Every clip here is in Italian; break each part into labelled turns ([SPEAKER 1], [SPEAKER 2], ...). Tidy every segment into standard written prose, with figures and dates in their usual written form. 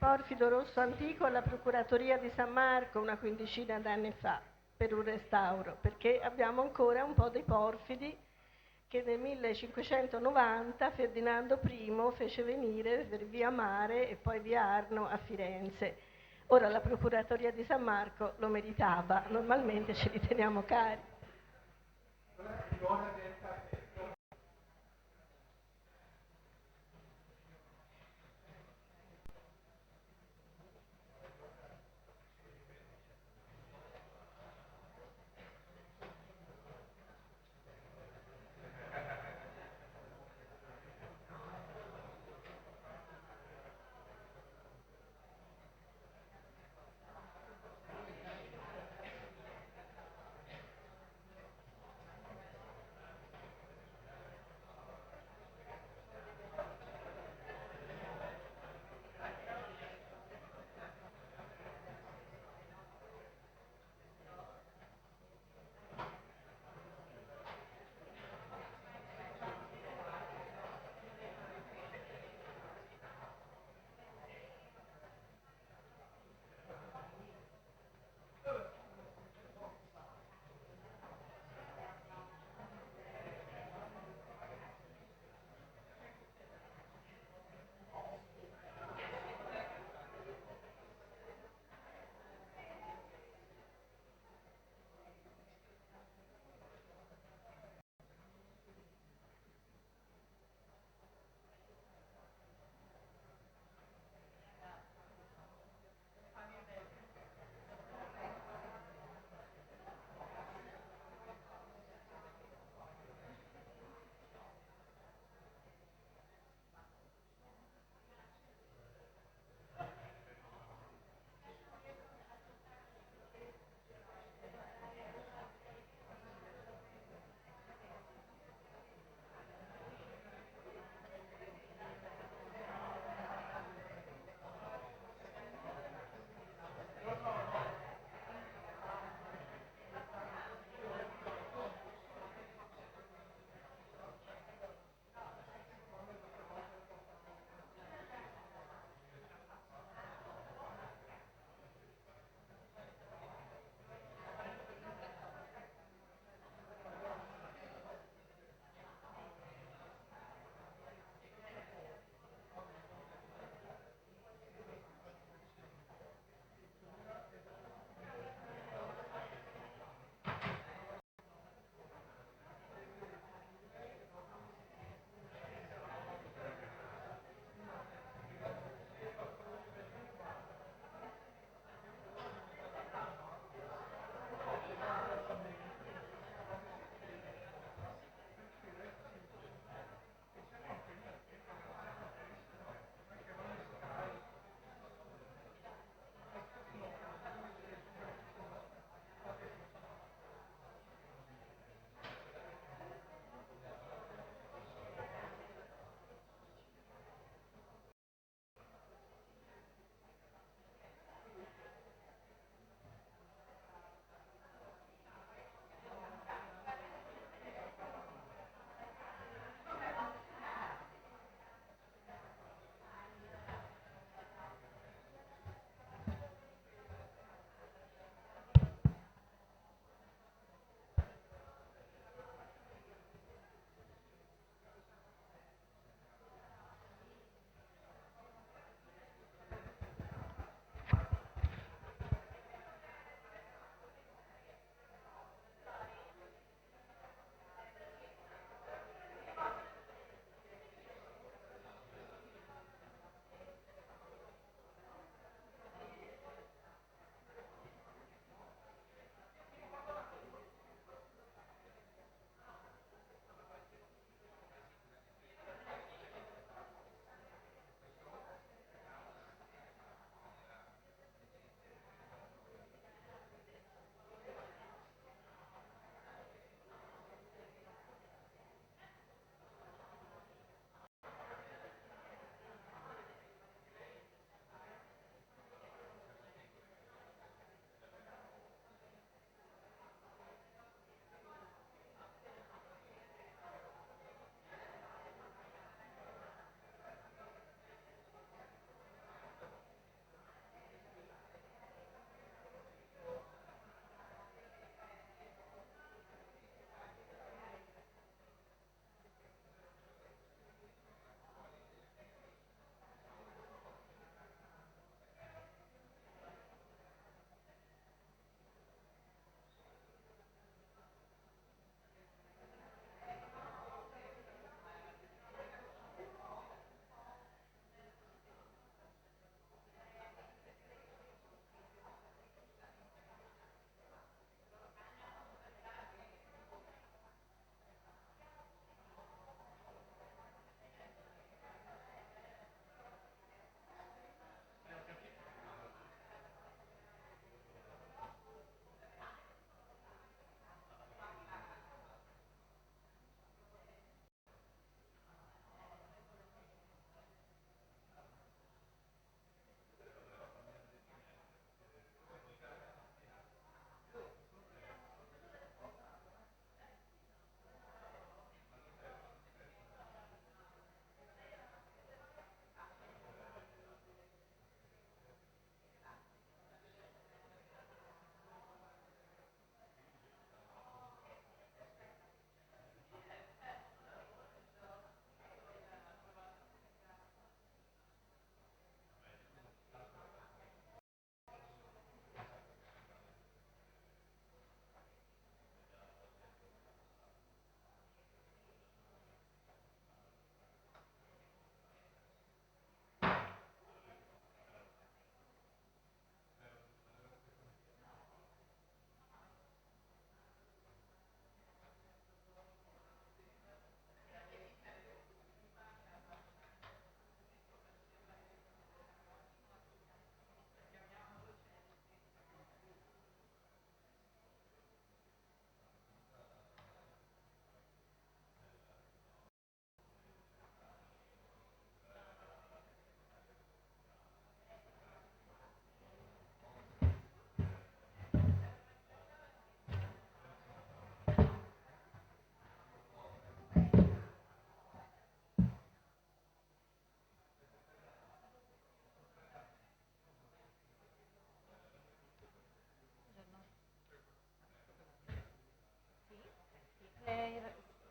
[SPEAKER 1] porfido rosso antico alla Procuratoria di San Marco una quindicina d'anni fa per un restauro, perché abbiamo ancora un po' dei porfidi che nel 1590 Ferdinando I fece venire per via Mare e poi via Arno a Firenze. Ora la Procuratoria di San Marco lo meritava, normalmente ce li teniamo cari.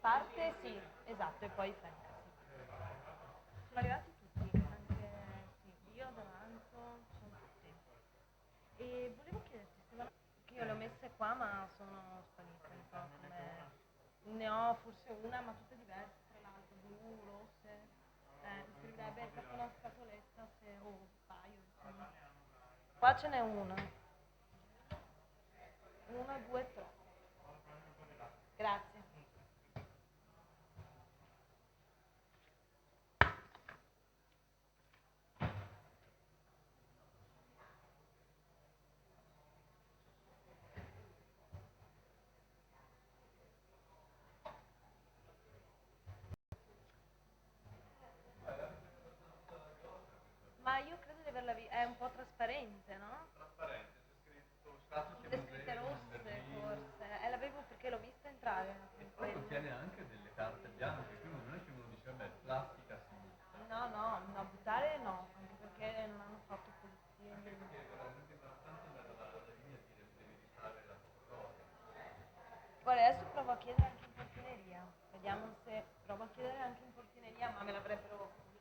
[SPEAKER 2] Parte sì, esatto, e poi Franca, sì. Sono arrivati tutti, anche sì, io, Davanzo, sono tutti. E volevo chiederti, Stefano, che io le ho messe qua ma sono sparite, non so come... Ne ho forse una, ma tutte diverse, tra l'altro, blu, rosse. Mi servirebbe proprio una scatoletta o un paio, insomma. Qua ce n'è una, due, tre. Grazie. Ma io credo di averla vista, è un po' trasparente, no? Le scritte rosse forse, l'avevo perché l'ho vista entrare in
[SPEAKER 3] Poi
[SPEAKER 2] quello.
[SPEAKER 3] contiene anche delle carte bianche, quindi non è che uno dice, vabbè, plastica si butta.
[SPEAKER 2] No, no, no, buttare no, anche perché non hanno fatto pulizia.
[SPEAKER 3] Perché è veramente importante andare alla linea e dire, devi rifare la tua storia.
[SPEAKER 2] Guarda, adesso provo a chiedere anche in portineria, vediamo se provo a chiedere anche in portineria, ma me l'avrebbero comunicato.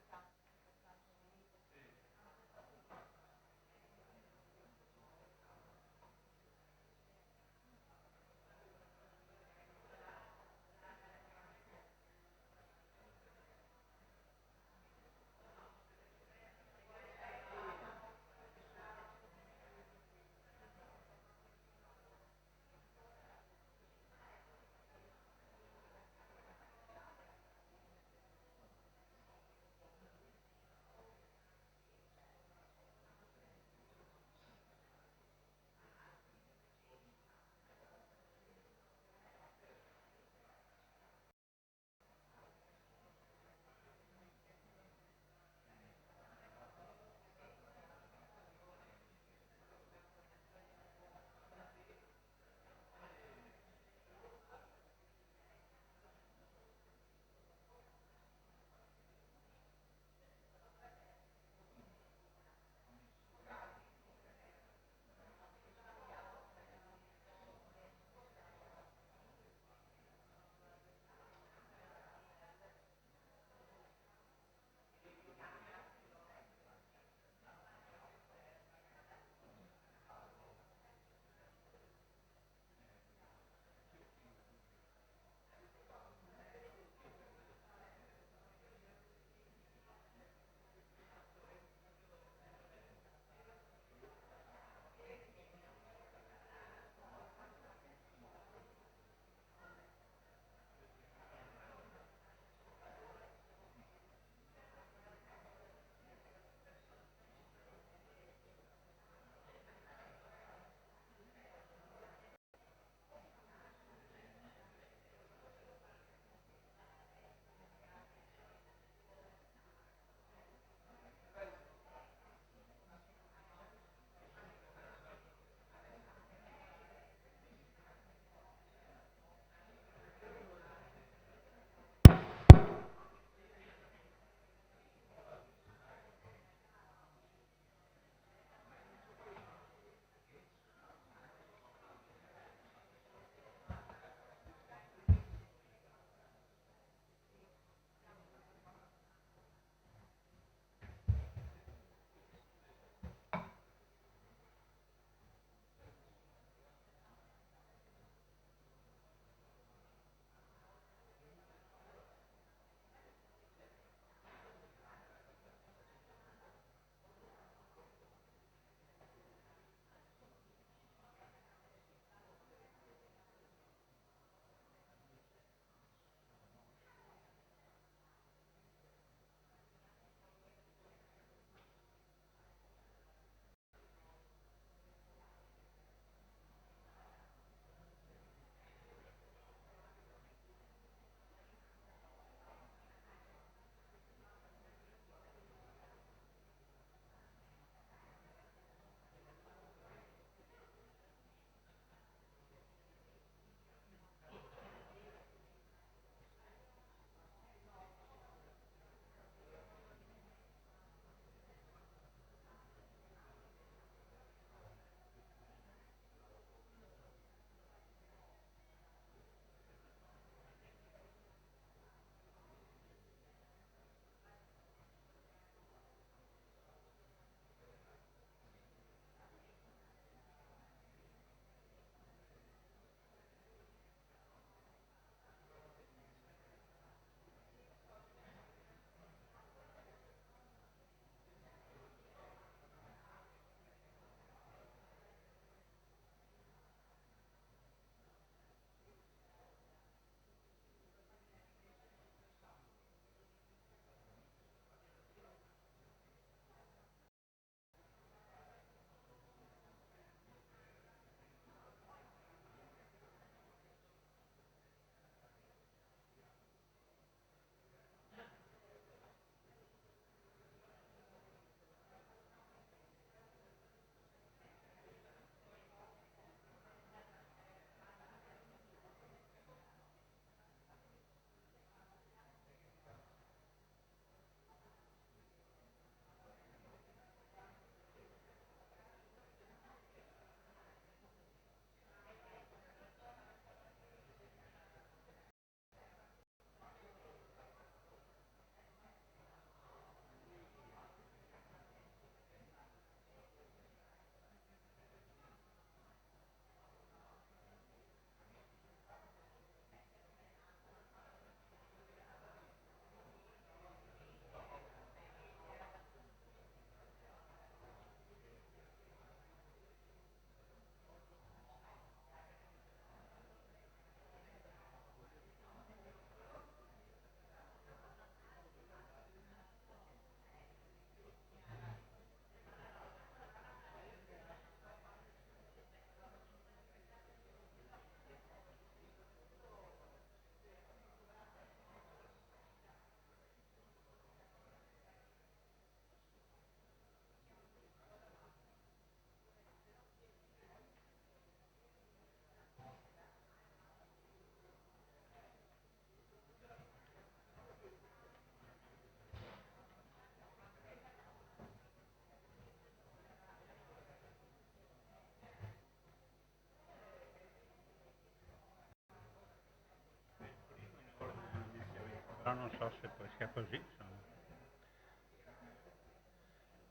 [SPEAKER 4] Però non so se poi sia così, insomma.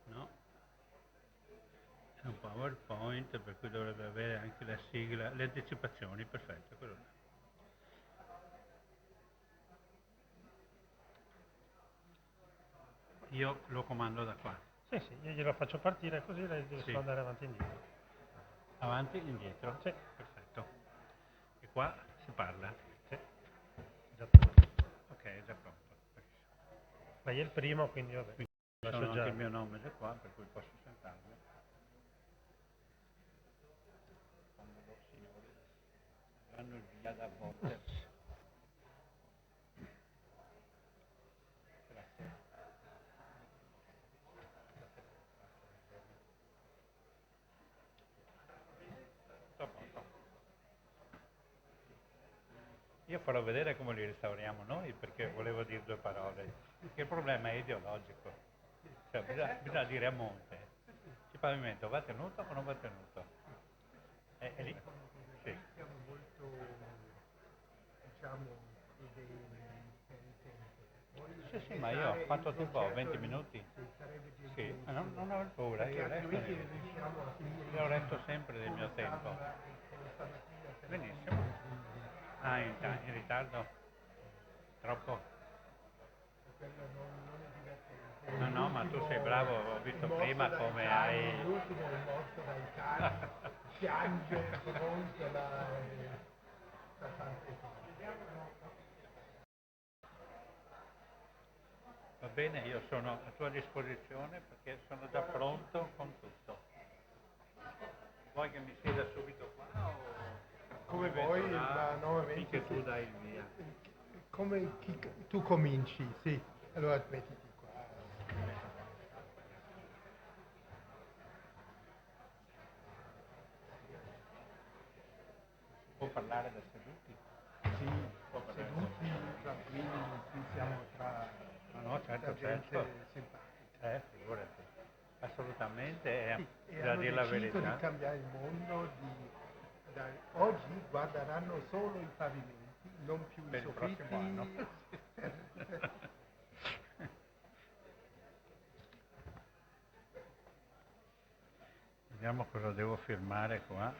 [SPEAKER 4] No, è un PowerPoint per cui dovrebbe avere anche la sigla, le anticipazioni, perfetto, quello là. Io lo comando da qua,
[SPEAKER 5] Sì, sì, io glielo faccio partire così lei deve
[SPEAKER 4] Sì.
[SPEAKER 5] solo andare avanti e indietro.
[SPEAKER 4] avanti e indietro,
[SPEAKER 5] Sì.
[SPEAKER 4] perfetto. E qua si parla,
[SPEAKER 5] Sì. Già pronto.
[SPEAKER 4] ok, è già pronto.
[SPEAKER 5] Ma io il primo, quindi vabbè.
[SPEAKER 4] Quindi
[SPEAKER 5] Lascio
[SPEAKER 4] sono
[SPEAKER 5] già.
[SPEAKER 4] anche il mio nome già qua, per cui posso sentarmi. Quando loro signori vanno via da volte. Grazie. Tutto a posto. Io farò vedere come li restauriamo noi, perché volevo dire due parole. Perché il problema è ideologico. Cioè, bisogna dire a monte, il pavimento va tenuto o non va tenuto? È lì. Sì.
[SPEAKER 6] Siamo molto, diciamo, idee
[SPEAKER 4] Sì, sì, ma io ho fatto tempo, 20 minuti. Sì, ma non ho paura, io io resto sempre del mio tempo. Benissimo. Ah, in ritardo? Troppo? No, no, ma tu sei bravo, ho visto prima come hai...
[SPEAKER 6] L'ultimo è morto dai cani, piange, brontola da tante cose.
[SPEAKER 4] Va bene, io sono a tua disposizione perché sono già pronto con tutto. Vuoi che mi sieda subito qua o...
[SPEAKER 6] Come vuoi, ma nuovamente
[SPEAKER 4] Finché tu dai il via.
[SPEAKER 6] come tu cominci, sì. Allora mettiti qua.
[SPEAKER 4] Può parlare da seduti?
[SPEAKER 6] Sì, seduti, tranquilli, qui siamo tra
[SPEAKER 4] No, certo,
[SPEAKER 6] gente
[SPEAKER 4] certo.
[SPEAKER 6] simpatica.
[SPEAKER 4] Figurati. Assolutamente,
[SPEAKER 6] Sì, e
[SPEAKER 4] da
[SPEAKER 6] hanno
[SPEAKER 4] dire la
[SPEAKER 6] deciso
[SPEAKER 4] verità.
[SPEAKER 6] di cambiare il mondo, oggi guarderanno solo i pavimenti, non più
[SPEAKER 4] Per
[SPEAKER 6] i
[SPEAKER 4] il prossimo anno.
[SPEAKER 6] soffitti.
[SPEAKER 4] Vediamo cosa devo firmare qua.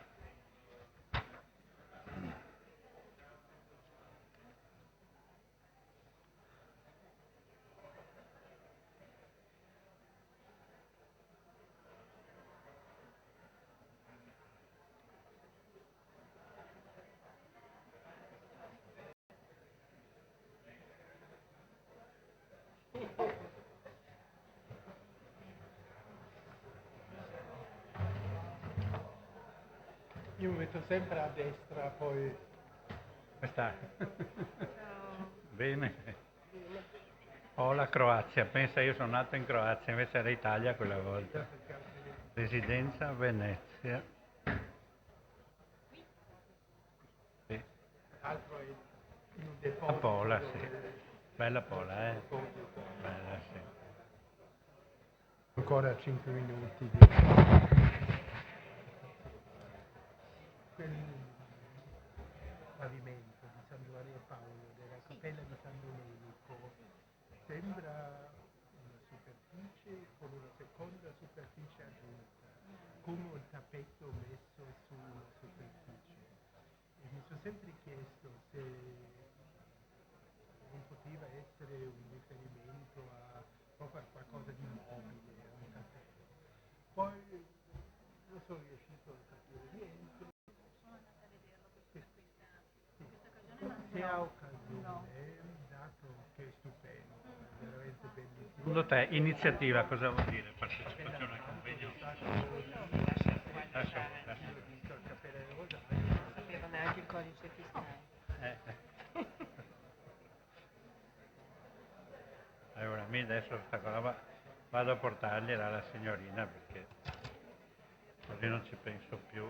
[SPEAKER 6] Io mi metto sempre a destra, poi
[SPEAKER 4] Come sta? Bene. Ho la Croazia, pensa io sono nato in Croazia, invece era Italia quella volta. Residenza Venezia. Sì.
[SPEAKER 6] l'altro è in un
[SPEAKER 4] A
[SPEAKER 6] deposito.
[SPEAKER 4] Pola,
[SPEAKER 6] dove-
[SPEAKER 4] sì. Bella Pola, eh? Bella, sì.
[SPEAKER 6] Ancora 5 minuti. Quel pavimento di San Giovanni e Paolo, della cappella di San Domenico, sembra una superficie con una seconda superficie aggiunta, come un tappeto messo su una superficie. E mi sono sempre chiesto se non poteva essere un riferimento a proprio a qualcosa di mobile, a un tappeto. Poi non sono riuscito a capire niente. Se ha occasione, è un dato che è stupendo, è veramente bellissimo.
[SPEAKER 4] Secondo te iniziativa cosa vuol dire? Partecipazione al convegno? Lascia.
[SPEAKER 6] Visto il Cappella del Rosario,
[SPEAKER 2] Non sapevo neanche il codice fiscale.
[SPEAKER 4] Allora, mi adesso sta cosa vado a portargliela alla signorina perché così non ci penso più.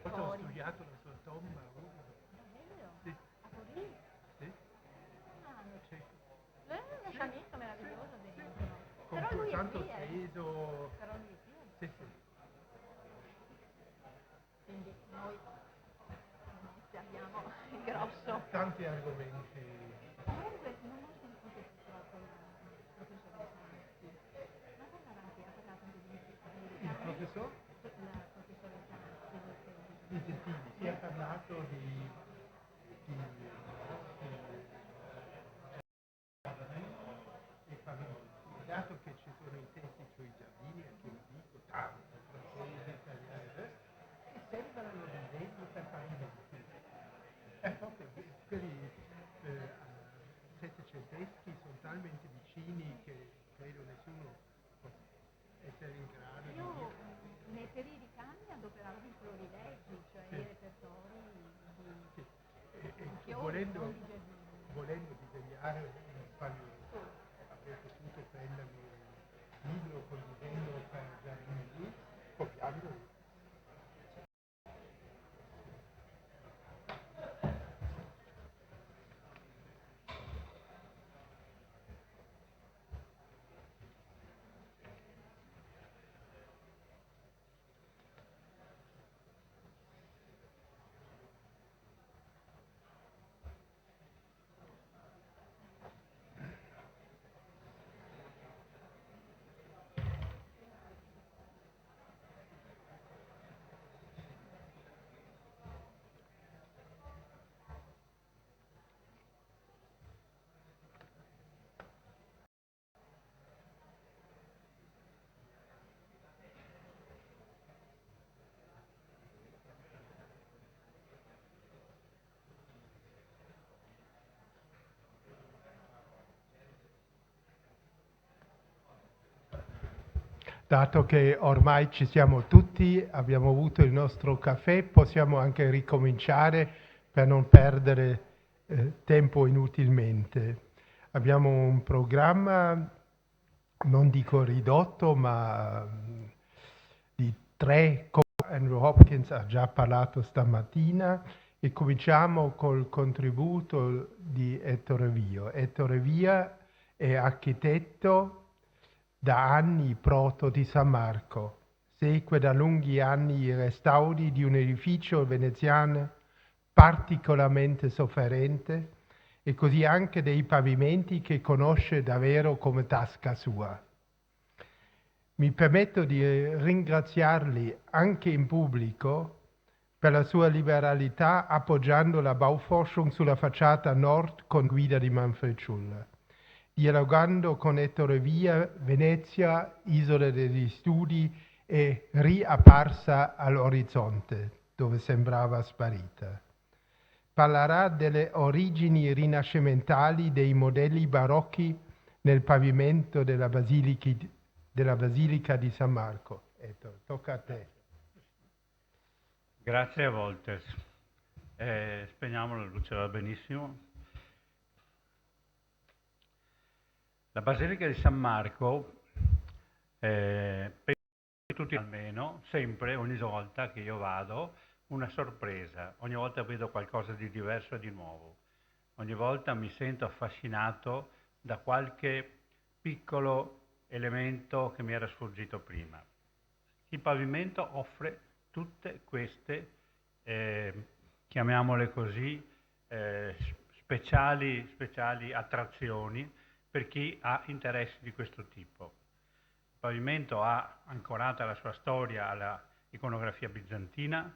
[SPEAKER 6] ho studiato la sua tomba. Sì.
[SPEAKER 2] A Torino?
[SPEAKER 6] Sì.
[SPEAKER 2] Ah,
[SPEAKER 6] Sì.
[SPEAKER 2] è una sciametta meravigliosa dentro.
[SPEAKER 6] Con
[SPEAKER 2] Però lui è
[SPEAKER 6] tanto
[SPEAKER 2] qui,
[SPEAKER 6] peso.
[SPEAKER 2] Però lui è qui.
[SPEAKER 6] Sì, sì.
[SPEAKER 1] Quindi noi abbiamo il grosso.
[SPEAKER 6] Tanti argomenti.
[SPEAKER 1] Comunque non ho sentito purtroppo il professore Santi, ma parlava anche, ha parlato anche di
[SPEAKER 6] Il professor
[SPEAKER 1] la professoressa Santi,
[SPEAKER 6] Gentili si è parlato di e pavimenti. Dato che ci sono i testi sui giardini, e che lo dico tanto, francese, italiano, e sembrano disegni per pavimenti. È proprio quelli settecenteschi sono talmente vicini che credo nessuno possa essere in grado di
[SPEAKER 1] io
[SPEAKER 6] dire.
[SPEAKER 1] nei periodi cani adoperavo i florileggi, cioè
[SPEAKER 6] Sì.
[SPEAKER 1] i repertori
[SPEAKER 6] Sì.
[SPEAKER 1] di fiori,
[SPEAKER 6] Volendo,
[SPEAKER 1] non di giardini.
[SPEAKER 6] volendo disegnare un pavimento, avrei potuto prendermi un libro con disegno per giardini, copiando. Dato che ormai ci siamo tutti, abbiamo avuto il nostro caffè, possiamo anche ricominciare per non perdere tempo inutilmente. Abbiamo un programma, non dico ridotto, ma di 3 cose. Andrew Hopkins ha già parlato stamattina e cominciamo col contributo di Ettore Vio. Ettore Via è architetto da anni proto di San Marco. Segue da lunghi anni i restauri di un edificio veneziano particolarmente sofferente e così anche dei pavimenti che conosce davvero come tasca sua. Mi permetto di ringraziarli anche in pubblico per la sua liberalità appoggiando la Bauforschung sulla facciata nord con guida di Manfred Schuller. Dialogando con Ettore Via, Venezia, isola degli studi, è riapparsa all'orizzonte, dove sembrava sparita. Parlerà delle origini rinascimentali dei modelli barocchi nel pavimento della Basilica di San Marco. Ettore, tocca a te.
[SPEAKER 4] Grazie a Wolters. Spegniamo la luce, va benissimo. La Basilica di San Marco, per tutti almeno, sempre, ogni volta che io vado, una sorpresa. Ogni volta vedo qualcosa di diverso e di nuovo. Ogni volta mi sento affascinato da qualche piccolo elemento che mi era sfuggito prima. Il pavimento offre tutte queste, chiamiamole così, speciali attrazioni per chi ha interessi di questo tipo. Il pavimento ha ancorata la sua storia alla iconografia bizantina,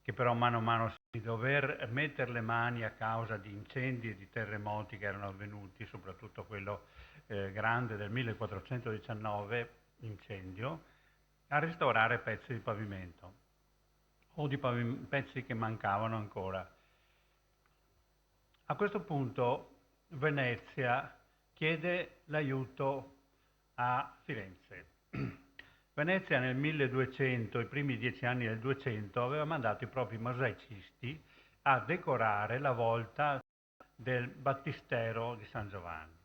[SPEAKER 4] che però mano a mano di dover mettere le mani a causa di incendi e di terremoti che erano avvenuti, soprattutto quello grande del 1419, incendio, a restaurare pezzi di pavimento o di pezzi che mancavano ancora. A questo punto Venezia chiede l'aiuto a Firenze. Venezia nel 1200, i primi 10 anni del 200, aveva mandato i propri mosaicisti a decorare la volta del battistero di San Giovanni.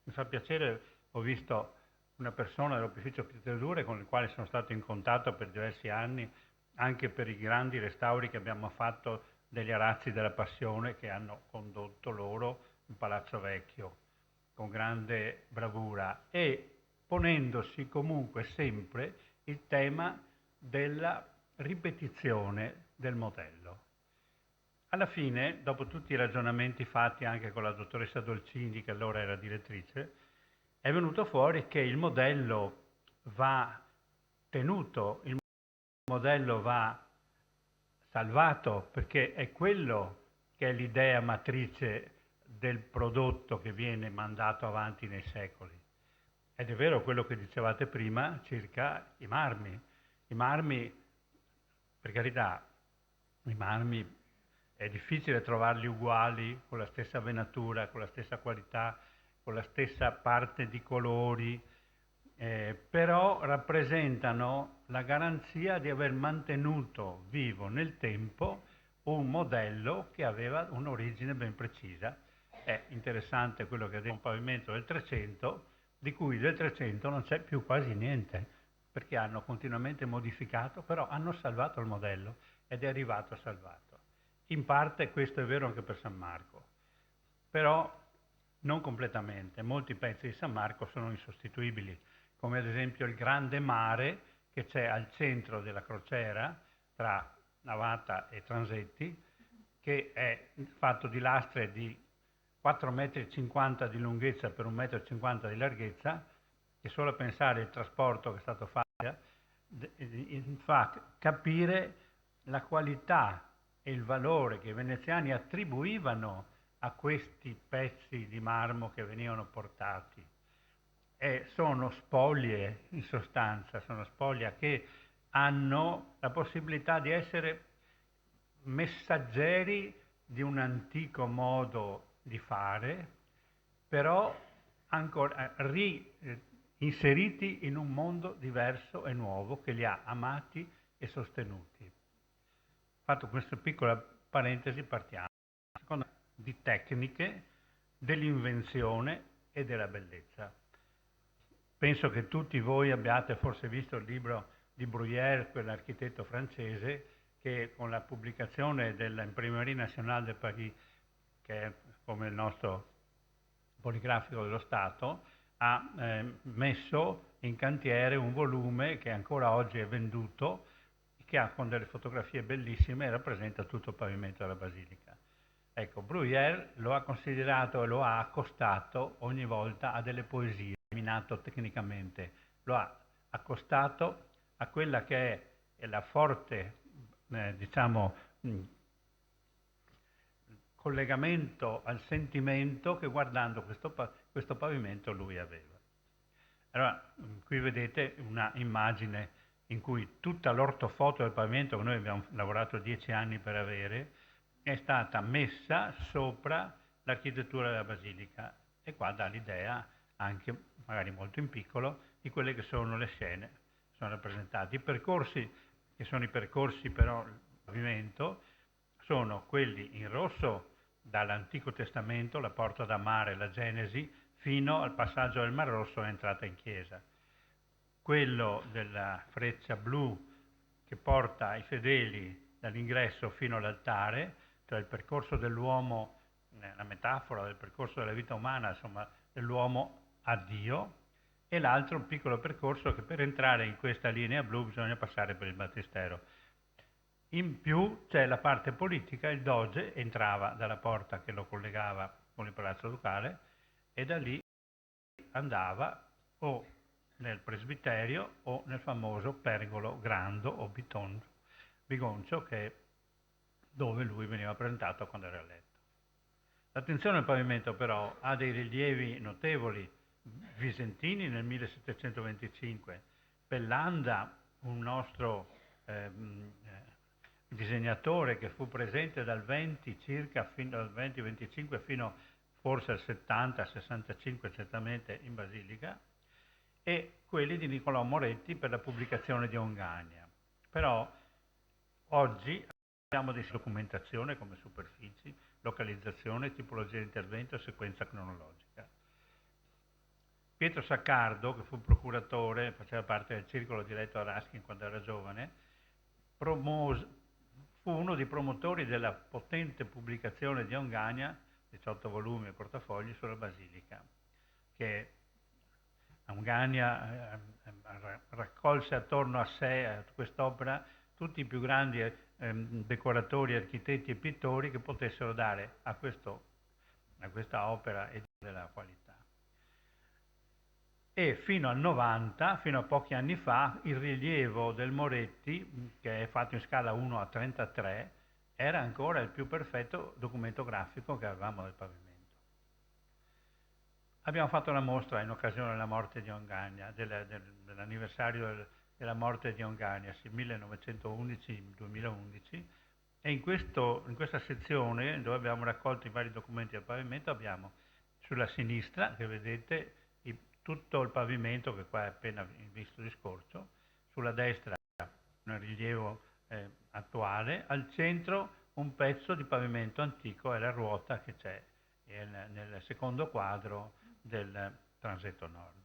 [SPEAKER 4] Mi fa piacere, ho visto una persona dell'Opificio Pietre con il quale sono stato in contatto per diversi anni, anche per i grandi restauri che abbiamo fatto degli arazzi della Passione che hanno condotto loro in Palazzo Vecchio con grande bravura e ponendosi comunque sempre il tema della ripetizione del modello. Alla fine, dopo tutti i ragionamenti fatti anche con la dottoressa Dolcini, che allora era direttrice, è venuto fuori che il modello va tenuto, il modello va salvato, perché è quello che è l'idea matrice del prodotto che viene mandato avanti nei secoli. Ed è vero quello che dicevate prima circa i marmi. I marmi, per carità, i marmi è difficile trovarli uguali, con la stessa venatura, con la stessa qualità, con la stessa parte di colori, però rappresentano la garanzia di aver mantenuto vivo nel tempo un modello che aveva un'origine ben precisa. È interessante quello che ha detto un pavimento del 300, di cui del 300 non c'è più quasi niente, perché hanno continuamente modificato, però hanno salvato il modello ed è arrivato salvato. In parte questo è vero anche per San Marco, però non completamente. Molti pezzi di San Marco sono insostituibili, come ad esempio il grande mare che c'è al centro della crociera tra navata e transetti, che è fatto di lastre di 4,50 m di lunghezza per 1,50 m di larghezza, che solo a pensare al trasporto che è stato fatto fa capire la qualità e il valore che i veneziani attribuivano a questi pezzi di marmo che venivano portati. Sono spoglie, in sostanza, sono spoglie che hanno la possibilità di essere messaggeri di un antico modo di fare, però ancora inseriti in un mondo diverso e nuovo che li ha amati e sostenuti. Fatto questa piccola parentesi, partiamo. Secondo me, di tecniche, dell'invenzione e della bellezza. Penso che tutti voi abbiate forse visto il libro di Bruyère, quell'architetto francese, che con la pubblicazione dell'Imprimerie Nationale de Paris, che è come il nostro poligrafico dello Stato, ha messo in cantiere un volume che ancora oggi è venduto, che ha con delle fotografie bellissime e rappresenta tutto il pavimento della Basilica. Ecco, Bruyère lo ha considerato e lo ha accostato ogni volta a delle poesie, terminato tecnicamente, lo ha accostato a quella che è la forte, collegamento al sentimento che guardando questo pavimento lui aveva. Allora, qui vedete una immagine in cui tutta l'ortofoto del pavimento, che noi abbiamo lavorato 10 anni per avere, è stata messa sopra l'architettura della Basilica, e qua dà l'idea, anche magari molto in piccolo, di quelle che sono le scene che sono rappresentate. I percorsi, che sono i percorsi però il pavimento, sono quelli in rosso dall'Antico Testamento, la porta da mare, la Genesi, fino al passaggio del Mar Rosso e entrata in chiesa. Quello della freccia blu che porta i fedeli dall'ingresso fino all'altare, cioè il percorso dell'uomo, la metafora del percorso della vita umana, insomma, dell'uomo a Dio, e l'altro un piccolo percorso che per entrare in questa linea blu bisogna passare per il battistero. In più c'è la parte politica, il doge entrava dalla porta che lo collegava con il palazzo ducale e da lì andava o nel presbiterio o nel famoso pergolo grando o bigoncio, che è dove lui veniva presentato quando era a letto. L'attenzione al pavimento però ha dei rilievi notevoli. Visentini nel 1725, Pellanda, un nostro disegnatore che fu presente dal 20 circa fino al 20-25 fino forse al 70-65 certamente in Basilica, e quelli di Niccolò Moretti per la pubblicazione di Ongania. Però oggi abbiamo di documentazione come superfici, localizzazione, tipologia di intervento e sequenza cronologica. Pietro Saccardo, che fu procuratore, faceva parte del circolo diretto a Raskin quando era giovane, fu uno dei promotori della potente pubblicazione di Ongania, 18 volumi e portafogli, sulla Basilica, che raccolse attorno a sé, a quest'opera, tutti i più grandi decoratori, architetti e pittori che potessero dare a questa opera e della qualità. E fino al 90, fino a pochi anni fa, il rilievo del Moretti, che è fatto in scala 1:33, era ancora il più perfetto documento grafico che avevamo del pavimento. Abbiamo fatto una mostra in occasione della morte di Oneglia, dell'anniversario della morte di Oneglia, 1911-2011, e in questa sezione, dove abbiamo raccolto i vari documenti del pavimento, abbiamo sulla sinistra, che vedete, tutto il pavimento, che qua è appena visto di scorcio, sulla destra un rilievo attuale, al centro un pezzo di pavimento antico e la ruota che c'è nel secondo quadro del transetto nord.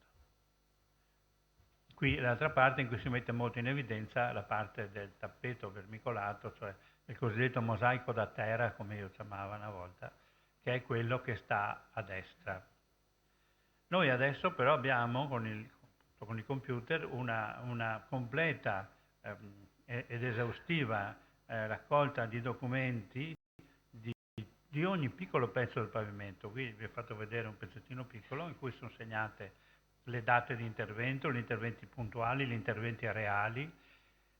[SPEAKER 4] Qui l'altra parte in cui si mette molto in evidenza la parte del tappeto vermicolato, cioè il cosiddetto mosaico da terra, come io chiamavo una volta, che è quello che sta a destra. Noi adesso però abbiamo con il computer una completa ed esaustiva raccolta di documenti di ogni piccolo pezzo del pavimento. Qui vi ho fatto vedere un pezzettino piccolo in cui sono segnate le date di intervento, gli interventi puntuali, gli interventi reali,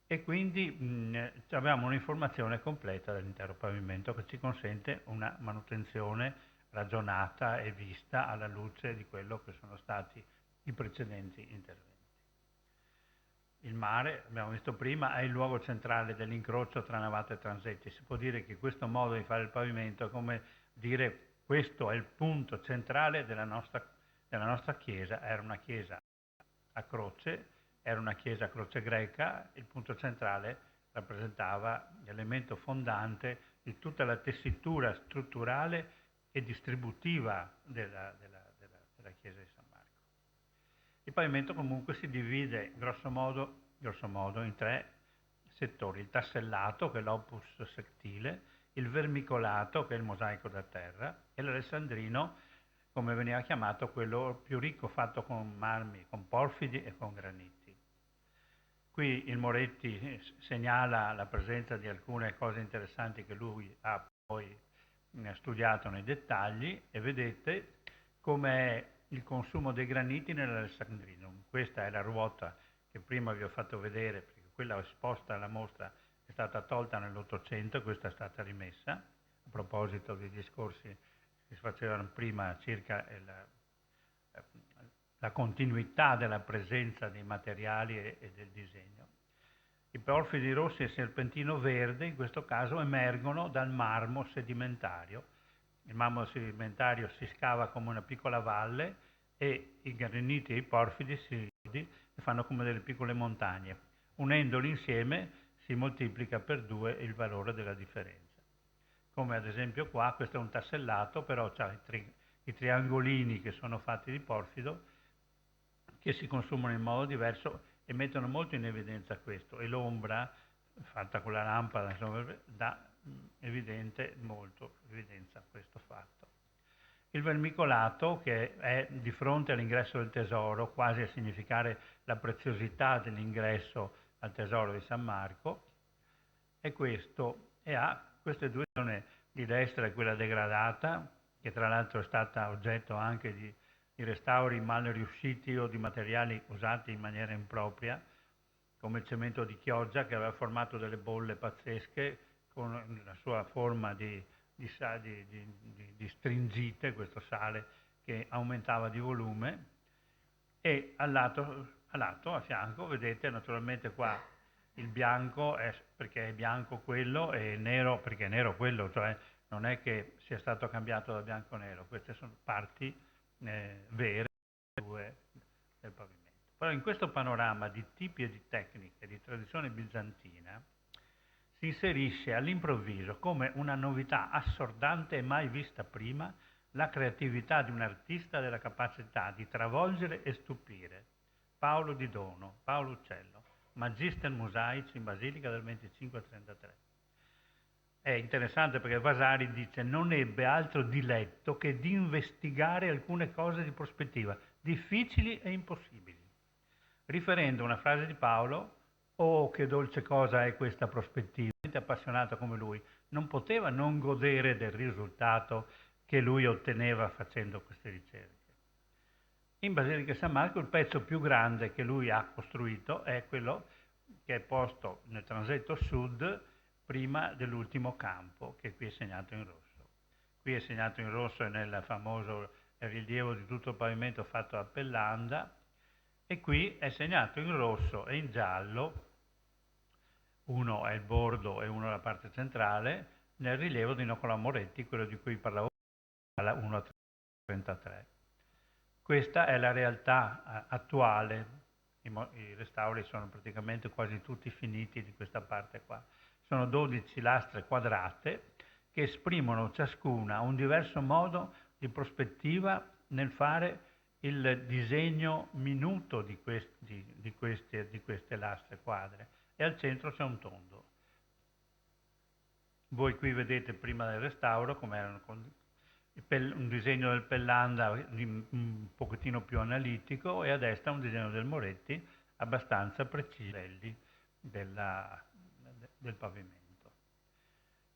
[SPEAKER 4] e quindi abbiamo un'informazione completa dell'intero pavimento che ci consente una manutenzione ragionata e vista alla luce di quello che sono stati i precedenti interventi. Il mare, abbiamo visto prima, è il luogo centrale dell'incrocio tra navate e transetti. Si può dire che questo modo di fare il pavimento è come dire questo è il punto centrale della nostra chiesa. Era una chiesa a croce, era una chiesa a croce greca, il punto centrale rappresentava l'elemento fondante di tutta la tessitura strutturale e distributiva della chiesa di San Marco. Il pavimento comunque si divide grosso modo in 3 settori: il tassellato, che è l'opus sectile, il vermicolato, che è il mosaico da terra, e l'alessandrino, come veniva chiamato, quello più ricco, fatto con marmi, con porfidi e con graniti. Qui il Moretti segnala la presenza di alcune cose interessanti che lui ha poi studiato nei dettagli, e vedete com'è il consumo dei graniti nell'Alessandrinum. Questa è la ruota che prima vi ho fatto vedere, perché quella esposta alla mostra è stata tolta nell'800 e questa è stata rimessa, a proposito dei discorsi che si facevano prima circa la continuità della presenza dei materiali e del disegno. I porfidi rossi e il serpentino verde in questo caso emergono dal marmo sedimentario. Il marmo sedimentario si scava come una piccola valle e i graniti e i porfidi si fanno come delle piccole montagne. Unendoli insieme si moltiplica per 2 il valore della differenza. Come ad esempio qua, questo è un tassellato, però c'ha i triangolini che sono fatti di porfido che si consumano in modo diverso e mettono molto in evidenza questo, e l'ombra fatta con la lampada, insomma, dà molto evidenza a questo fatto. Il vermicolato, che è di fronte all'ingresso del tesoro, quasi a significare la preziosità dell'ingresso al tesoro di San Marco, è questo, e ha queste 2 zone di destra, e quella degradata, che tra l'altro è stata oggetto anche di restauri mal riusciti o di materiali usati in maniera impropria, come il cemento di Chioggia, che aveva formato delle bolle pazzesche con la sua forma di stringite, questo sale che aumentava di volume, e a fianco, vedete naturalmente qua il bianco è perché è bianco quello e nero perché è nero quello, cioè non è che sia stato cambiato da bianco a nero, queste sono parti vere del pavimento. Però in questo panorama di tipi e di tecniche di tradizione bizantina si inserisce all'improvviso, come una novità assordante e mai vista prima, la creatività di un artista della capacità di travolgere e stupire. Paolo Di Dono, Paolo Uccello, Magister Mosaici in Basilica del 25-33. È interessante perché Vasari dice non ebbe altro diletto che di investigare alcune cose di prospettiva. difficili e impossibili, riferendo una frase di Paolo: «Oh, che dolce cosa è questa prospettiva!» Appassionato come lui, non poteva non godere del risultato che lui otteneva facendo queste ricerche. In Basilica San Marco il pezzo più grande che lui ha costruito è quello che è posto nel transetto sud prima dell'ultimo campo, che qui è segnato in rosso. Qui è segnato in rosso nel famoso rilievo di tutto il pavimento fatto a Pellanda, e qui è segnato in rosso e in giallo, uno è il bordo e uno è la parte centrale, nel rilievo di Nicola Moretti, quello di cui parlavo alla 1.33. Questa è la realtà attuale. I restauri sono praticamente quasi tutti finiti di questa parte qua. Sono 12 lastre quadrate che esprimono ciascuna un diverso modo di prospettiva nel fare il disegno minuto di queste lastre quadre, e al centro c'è un tondo. Voi qui vedete prima del restauro come erano un disegno del Pellanda un pochettino più analitico, e a destra un disegno del Moretti abbastanza preciso del pavimento.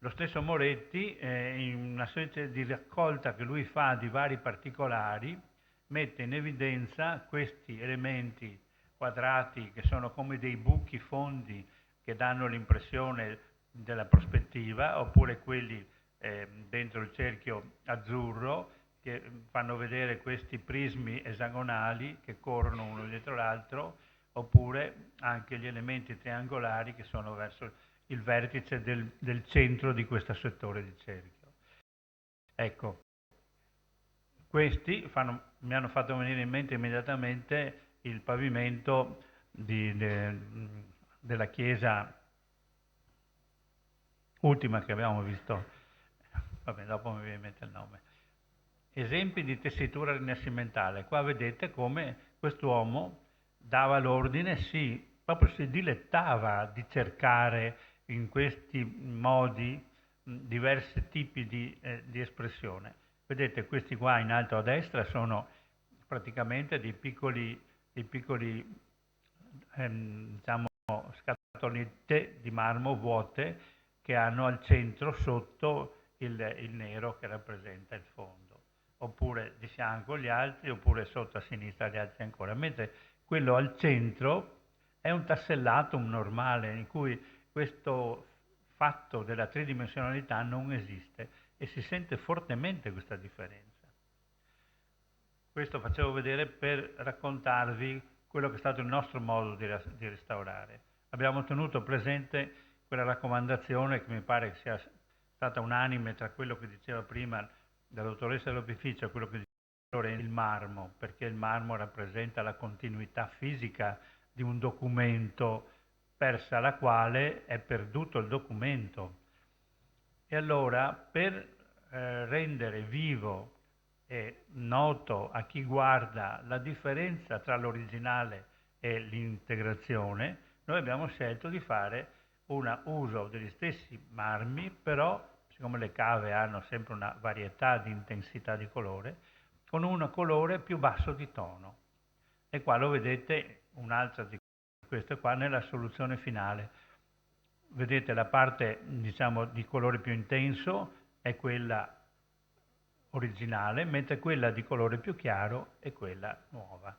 [SPEAKER 4] Lo stesso Moretti, in una specie di raccolta che lui fa di vari particolari, mette in evidenza questi elementi quadrati che sono come dei buchi fondi che danno l'impressione della prospettiva, oppure quelli dentro il cerchio azzurro che fanno vedere questi prismi esagonali che corrono uno dietro l'altro, oppure anche gli elementi triangolari che sono verso il vertice del centro di questo settore di cerchio. Ecco, questi mi hanno fatto venire in mente immediatamente il pavimento della chiesa ultima che abbiamo visto. Vabbè, dopo mi viene in mente il nome. Esempi di tessitura rinascimentale. Qua vedete come quest'uomo dava l'ordine, sì, proprio si dilettava di cercare in questi modi diversi tipi di espressione. Vedete, questi qua in alto a destra sono praticamente dei piccoli diciamo, scatolette di marmo vuote che hanno al centro sotto il nero che rappresenta il fondo, oppure di fianco gli altri, oppure sotto a sinistra gli altri ancora, mentre quello al centro è un tassellatum normale in cui questo fatto della tridimensionalità non esiste e si sente fortemente questa differenza. Questo facevo vedere per raccontarvi quello che è stato il nostro modo di restaurare. Abbiamo tenuto presente quella raccomandazione che mi pare che sia stata unanime tra quello che diceva prima la dottoressa dell'opificio e quello che diceva il marmo, perché il marmo rappresenta la continuità fisica di un documento persa la quale è perduto il documento. E allora per rendere vivo e noto a chi guarda la differenza tra l'originale e l'integrazione, noi abbiamo scelto di fare un uso degli stessi marmi, però siccome le cave hanno sempre una varietà di intensità di colore, con un colore più basso di tono. E qua lo vedete, un'altra di queste qua nella soluzione finale. Vedete la parte, diciamo, di colore più intenso è quella originale, mentre quella di colore più chiaro è quella nuova.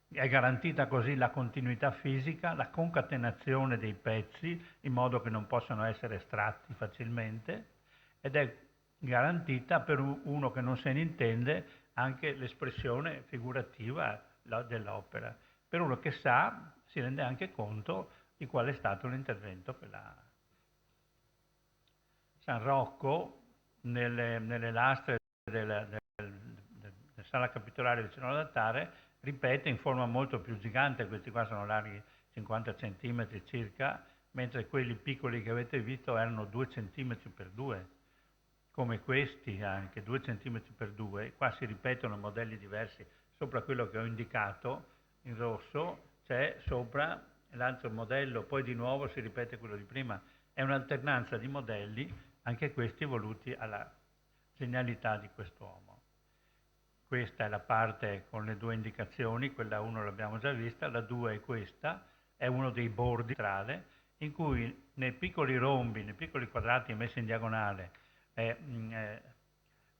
[SPEAKER 4] È garantita così la continuità fisica, la concatenazione dei pezzi in modo che non possano essere estratti facilmente, ed è garantita per uno che non se ne intende anche l'espressione figurativa dell'opera. Per uno che sa si rende anche conto di qual è stato l'intervento che l'ha. San Rocco nelle lastre della sala capitolare vicino all'altare ripete in forma molto più gigante, questi qua sono larghi 50 cm circa, mentre quelli piccoli che avete visto erano 2 cm per 2, come questi anche 2 cm per 2, qua si ripetono modelli diversi, sopra quello che ho indicato in rosso c'è sopra l'altro modello, poi di nuovo si ripete quello di prima, è un'alternanza di modelli, anche questi voluti alla genialità di quest'uomo. questa è la parte con le due indicazioni, quella 1 l'abbiamo già vista, la 2 è questa, è uno dei bordi centrale, in cui nei piccoli rombi, nei piccoli quadrati messi in diagonale,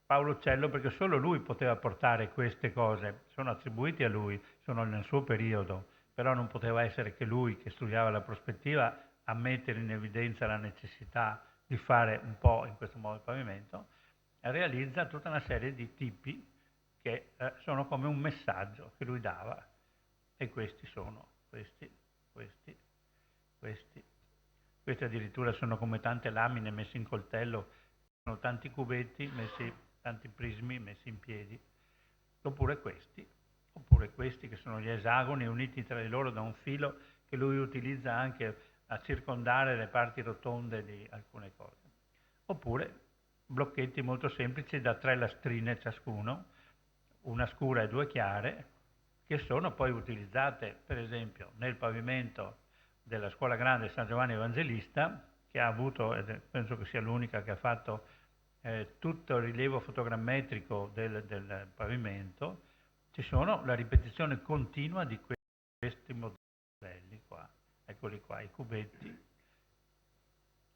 [SPEAKER 4] Paolo Uccello, perché solo lui poteva portare queste cose, sono attribuiti a lui, sono nel suo periodo, però non poteva essere che lui, che studiava la prospettiva, a mettere in evidenza la necessità di fare un po' in questo modo il pavimento, realizza tutta una serie di tipi che sono come un messaggio che lui dava, e questi sono questi. Questi addirittura sono come tante lamine messe in coltello, sono tanti cubetti tanti prismi messi in piedi, oppure questi che sono gli esagoni uniti tra di loro da un filo che lui utilizza anche a circondare le parti rotonde di alcune cose, oppure blocchetti molto semplici da 3 lastrine ciascuno, una scura e 2 chiare, che sono poi utilizzate per esempio nel pavimento della Scuola Grande San Giovanni Evangelista, che ha avuto, ed penso che sia l'unica che ha fatto tutto il rilievo fotogrammetrico del pavimento. Ci sono la ripetizione continua di questi modelli qua, eccoli qua, i cubetti,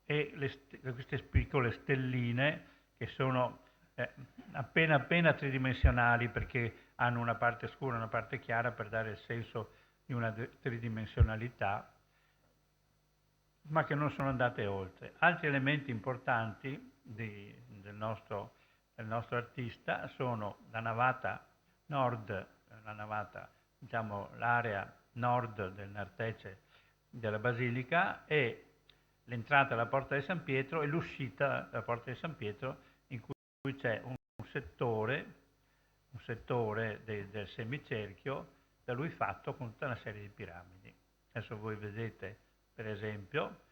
[SPEAKER 4] e queste piccole stelline che sono appena tridimensionali, perché hanno una parte scura e una parte chiara per dare il senso di una tridimensionalità, ma che non sono andate oltre. Altri elementi importanti del nostro artista sono la navata nord, diciamo l'area nord del nartece della Basilica, e l'entrata alla Porta di San Pietro e l'uscita dalla Porta di San Pietro, in cui c'è un settore del semicerchio da lui fatto con tutta una serie di piramidi. Adesso voi vedete per esempio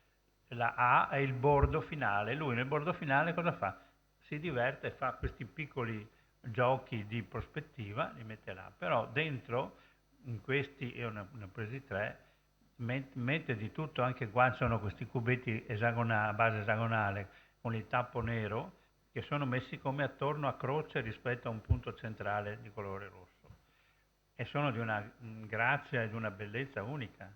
[SPEAKER 4] la A è il bordo finale, lui nel bordo finale cosa fa? Si diverte e fa questi piccoli giochi di prospettiva, li mette là, però dentro in questi, io ne ho presi 3, mette di tutto, anche qua sono questi cubetti a base esagonale con il tappo nero, che sono messi come attorno a croce rispetto a un punto centrale di colore rosso, e sono di una grazia e di una bellezza unica.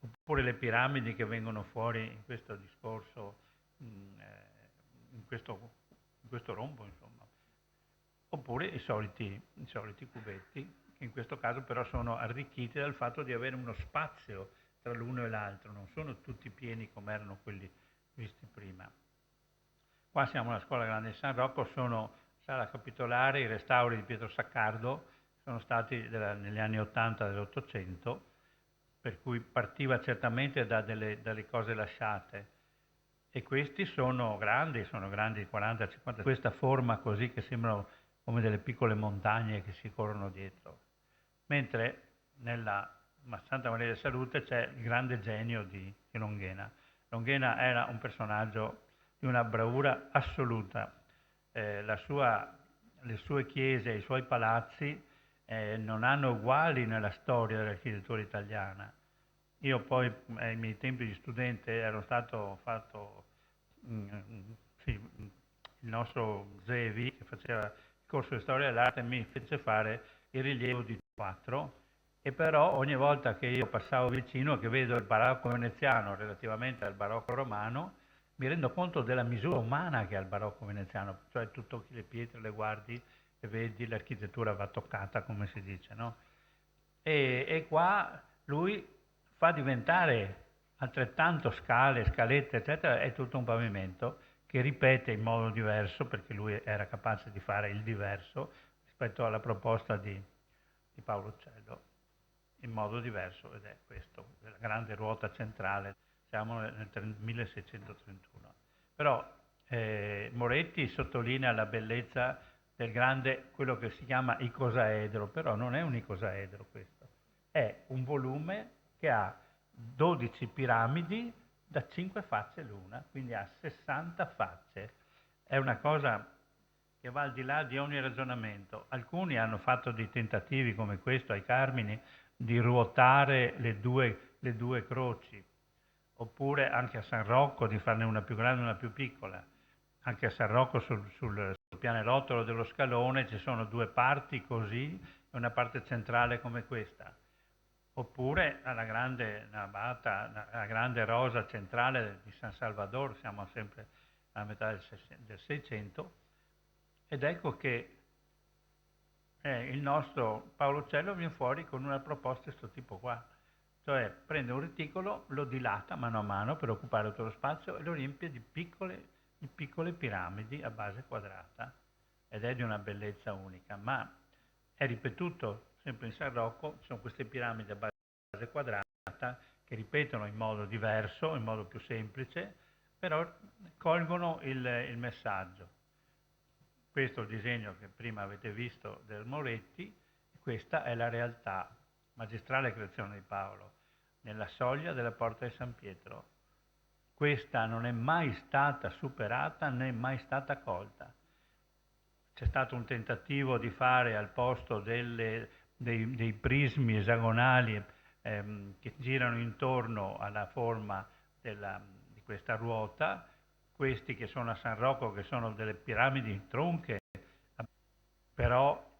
[SPEAKER 4] Oppure le piramidi che vengono fuori in questo discorso, in questo rombo, insomma. Oppure i soliti cubetti, che in questo caso però sono arricchiti dal fatto di avere uno spazio tra l'uno e l'altro, non sono tutti pieni come erano quelli visti prima. Qua siamo alla Scuola Grande di San Rocco, sono sala capitolare, i restauri di Pietro Saccardo, sono stati negli anni 80 dell'Ottocento, per cui partiva certamente dalle cose lasciate. E questi sono grandi 40-50, questa forma così che sembrano come delle piccole montagne che si corrono dietro. Mentre nella Santa Maria della Salute c'è il grande genio di Longhena. Longhena era un personaggio di una bravura assoluta. Le sue chiese, i suoi palazzi non hanno uguali nella storia dell'architettura italiana. Io poi ai miei tempi di studente ero stato fatto, il nostro Zevi, che faceva il corso di storia dell'arte, mi fece fare il rilievo di 4, e però ogni volta che io passavo vicino, che vedo il barocco veneziano relativamente al barocco romano, mi rendo conto della misura umana che ha il barocco veneziano, cioè tutte le pietre le guardi e vedi l'architettura va toccata, come si dice, no? E qua lui fa diventare altrettanto scale, scalette, eccetera, è tutto un pavimento che ripete in modo diverso, perché lui era capace di fare il diverso rispetto alla proposta di Paolo Uccello, in modo diverso, ed è questo, la grande ruota centrale, siamo nel 1631. Però Moretti sottolinea la bellezza del grande, quello che si chiama icosaedro, però non è un icosaedro questo, è un volume che ha 12 piramidi da 5 facce l'una, quindi ha 60 facce. È una cosa che va al di là di ogni ragionamento. Alcuni hanno fatto dei tentativi come questo ai Carmini di ruotare le due croci, oppure anche a San Rocco di farne una più grande e una più piccola. anche a San Rocco sul pianerottolo dello scalone ci sono due parti così e una parte centrale come questa. Oppure alla grande navata, la grande rosa centrale di San Salvador, siamo sempre alla metà del 600, ed ecco che il nostro Paolo Uccello viene fuori con una proposta di questo tipo qua. Cioè prende un reticolo, lo dilata mano a mano per occupare tutto lo spazio e lo riempie di piccole piramidi a base quadrata, ed è di una bellezza unica, ma è ripetuto sempre in San Rocco, ci sono queste piramidi a base quadrata che ripetono in modo diverso, in modo più semplice, però colgono il messaggio. Questo è il disegno che prima avete visto del Moretti, questa è la realtà, magistrale creazione di Paolo, nella soglia della porta di San Pietro. Questa non è mai stata superata né mai stata colta. C'è stato un tentativo di fare al posto dei prismi esagonali che girano intorno alla forma di questa ruota, questi che sono a San Rocco, che sono delle piramidi tronche, però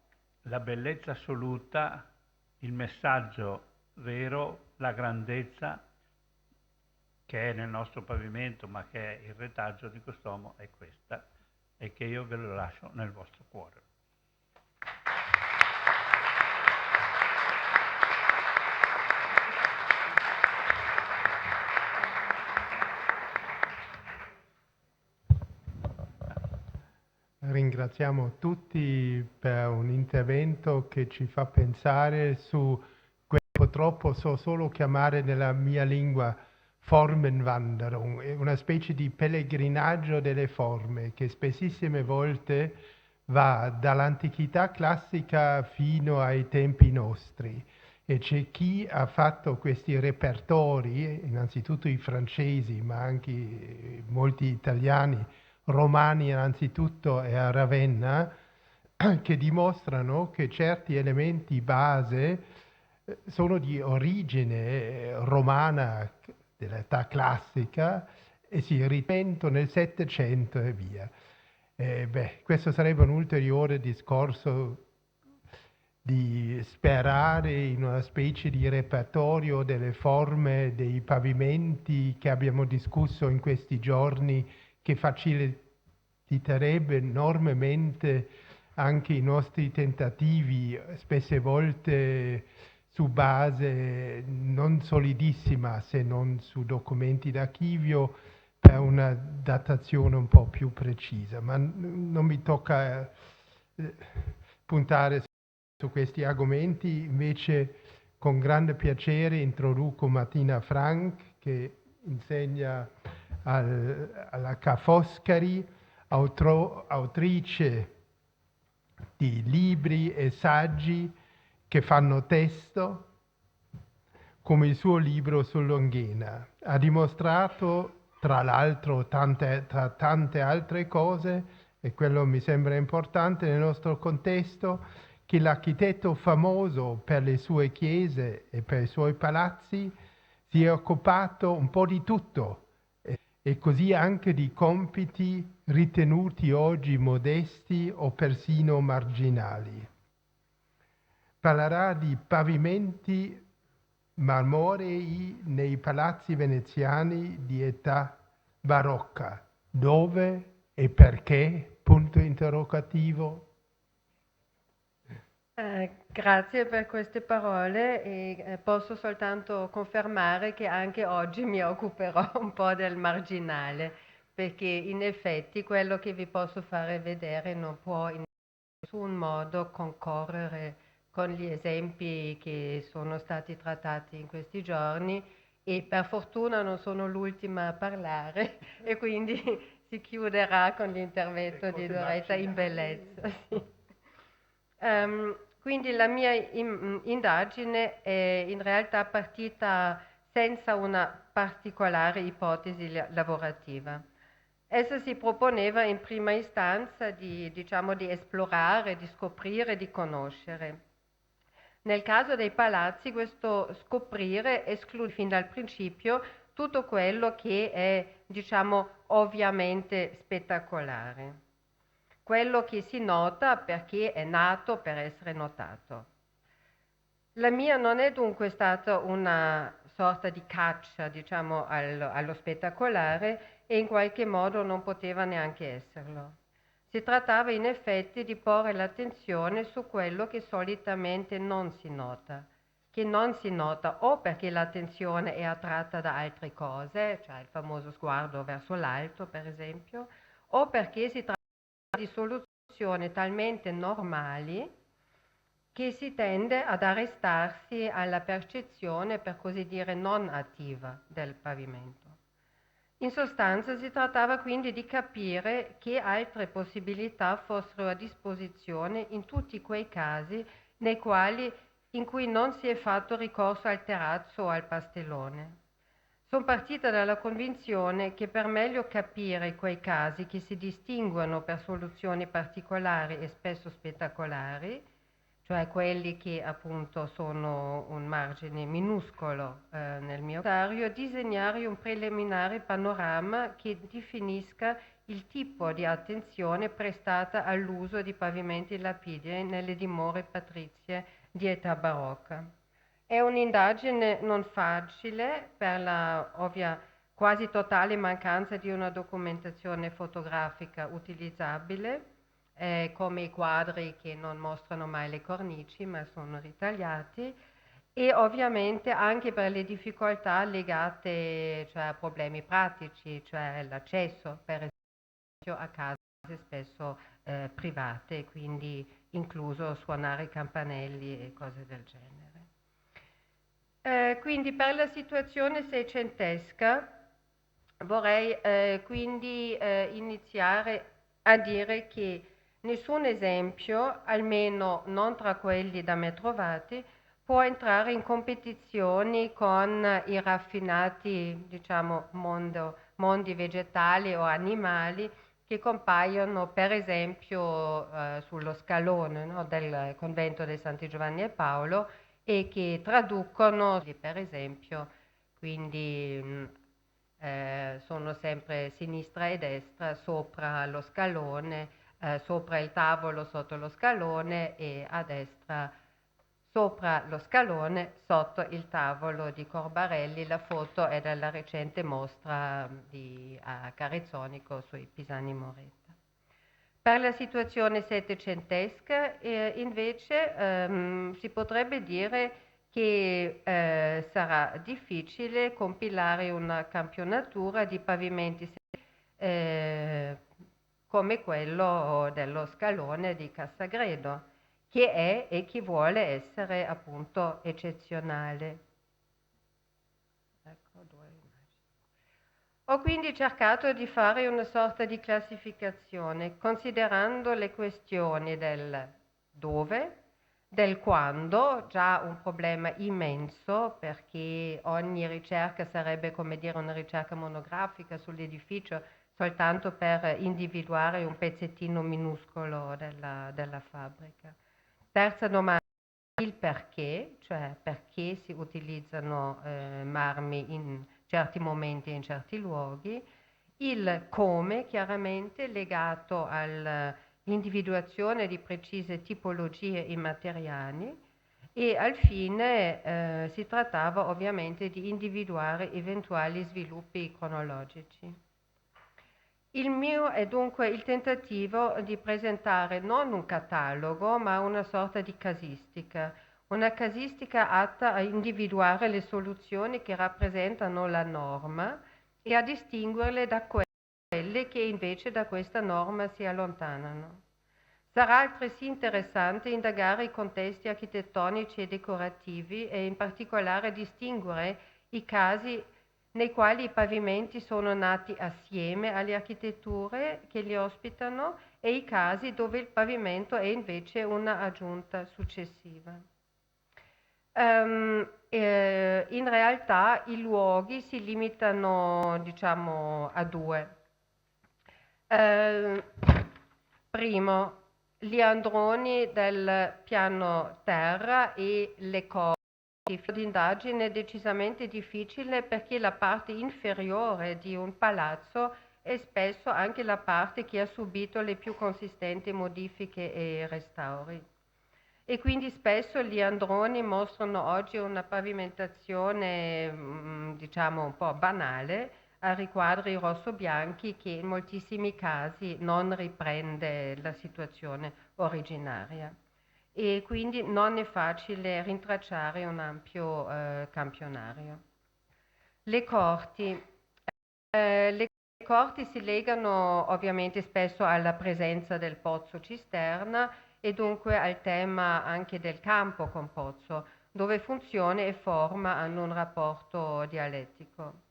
[SPEAKER 4] la bellezza assoluta, il messaggio vero, la grandezza che è nel nostro pavimento, ma che è il retaggio di quest'uomo, è questa, e che io ve lo lascio nel vostro cuore.
[SPEAKER 6] Ringraziamo tutti per un intervento che ci fa pensare su quello che purtroppo so solo chiamare nella mia lingua Formenwanderung, è una specie di pellegrinaggio delle forme che spessissime volte va dall'antichità classica fino ai tempi nostri. E c'è chi ha fatto questi repertori, innanzitutto i francesi, ma anche molti italiani, romani innanzitutto e a Ravenna, che dimostrano che certi elementi base sono di origine romana dell'età classica e si ripentono nel Settecento e via. Questo sarebbe un ulteriore discorso di sperare in una specie di repertorio delle forme dei pavimenti che abbiamo discusso in questi giorni, che faciliterebbe enormemente anche i nostri tentativi, spesse volte su base non solidissima, se non su documenti d'archivio, per una datazione un po' più precisa. Ma non mi tocca puntare su questi argomenti, invece con grande piacere introduco Martina Frank, che insegna alla Ca' Foscari, autrice di libri e saggi che fanno testo, come il suo libro sull'Onghena. Ha dimostrato, tra l'altro, tra tante altre cose, e quello mi sembra importante nel nostro contesto, che l'architetto famoso per le sue chiese e per i suoi palazzi si è occupato un po' di tutto, e così anche di compiti ritenuti oggi modesti o persino marginali. Parlerà di pavimenti marmorei nei palazzi veneziani di età barocca. Dove e perché? Punto interrogativo.
[SPEAKER 7] Grazie per queste parole e posso soltanto confermare che anche oggi mi occuperò un po' del marginale, perché in effetti quello che vi posso fare vedere non può in nessun modo concorrere con gli esempi che sono stati trattati in questi giorni, e per fortuna non sono l'ultima a parlare e quindi si chiuderà con l'intervento di Doretta in bellezza. Sì. Quindi la mia indagine è in realtà partita senza una particolare ipotesi lavorativa. Essa si proponeva in prima istanza di esplorare, di scoprire, di conoscere. Nel caso dei palazzi questo scoprire esclude fin dal principio tutto quello che è diciamo, ovviamente spettacolare. Quello che si nota perché è nato per essere notato. La mia non è dunque stata una sorta di caccia, diciamo, allo spettacolare e in qualche modo non poteva neanche esserlo. Si trattava in effetti di porre l'attenzione su quello che solitamente non si nota, o perché l'attenzione è attratta da altre cose, cioè il famoso sguardo verso l'alto per esempio, o perché si tratta di soluzioni talmente normali che si tende ad arrestarsi alla percezione, per così dire, non attiva del pavimento. In sostanza si trattava quindi di capire che altre possibilità fossero a disposizione in tutti quei casi in cui non si è fatto ricorso al terrazzo o al pastellone. Sono partita dalla convinzione che per meglio capire quei casi che si distinguono per soluzioni particolari e spesso spettacolari, cioè quelli che appunto sono un margine minuscolo nel mio diario, disegnare un preliminare panorama che definisca il tipo di attenzione prestata all'uso di pavimenti lapidei nelle dimore patrizie di età barocca. È un'indagine non facile per la ovvia quasi totale mancanza di una documentazione fotografica utilizzabile, come i quadri che non mostrano mai le cornici ma sono ritagliati, e ovviamente anche per le difficoltà legate, cioè, a problemi pratici, cioè l'accesso per esempio a case spesso private, quindi incluso suonare i campanelli e cose del genere. Quindi per la situazione seicentesca vorrei quindi iniziare a dire che nessun esempio, almeno non tra quelli da me trovati, può entrare in competizioni con i raffinati, diciamo, mondi vegetali o animali che compaiono per esempio sullo scalone, no, del convento dei Santi Giovanni e Paolo e che traducono, per esempio, quindi sono sempre sinistra e destra sopra lo scalone, sopra il tavolo sotto lo scalone e a destra sopra lo scalone sotto il tavolo di Corbarelli. La foto è della recente mostra a Carezzonico sui Pisani Moretta. Per la situazione settecentesca invece si potrebbe dire che sarà difficile compilare una campionatura di pavimenti come quello dello scalone di Cassagredo, che è e che vuole essere appunto eccezionale. Ecco, ho quindi cercato di fare una sorta di classificazione, considerando le questioni del dove, del quando, già un problema immenso, perché ogni ricerca sarebbe come dire una ricerca monografica sull'edificio soltanto per individuare un pezzettino minuscolo della fabbrica. Terza domanda, il perché, cioè perché si utilizzano marmi in certi momenti e in certi luoghi, il come chiaramente legato all'individuazione di precise tipologie immateriali e al fine si trattava ovviamente di individuare eventuali sviluppi cronologici. Il mio è dunque il tentativo di presentare non un catalogo, ma una sorta di casistica, una casistica atta a individuare le soluzioni che rappresentano la norma e a distinguerle da quelle che invece da questa norma si allontanano. Sarà altresì interessante indagare i contesti architettonici e decorativi e in particolare distinguere i casi nei quali i pavimenti sono nati assieme alle architetture che li ospitano e i casi dove il pavimento è invece una aggiunta successiva. In realtà i luoghi si limitano, diciamo, a due. Primo, gli androni del piano terra e le cose L'indagine è decisamente difficile perché la parte inferiore di un palazzo è spesso anche la parte che ha subito le più consistenti modifiche e restauri. E quindi spesso gli androni mostrano oggi una pavimentazione, diciamo, un po' banale, a riquadri rosso-bianchi che in moltissimi casi non riprende la situazione originaria. E quindi non è facile rintracciare un ampio campionario. Le corti. Le corti si legano ovviamente spesso alla presenza del pozzo cisterna e dunque al tema anche del campo con pozzo, dove funzione e forma hanno un rapporto dialettico.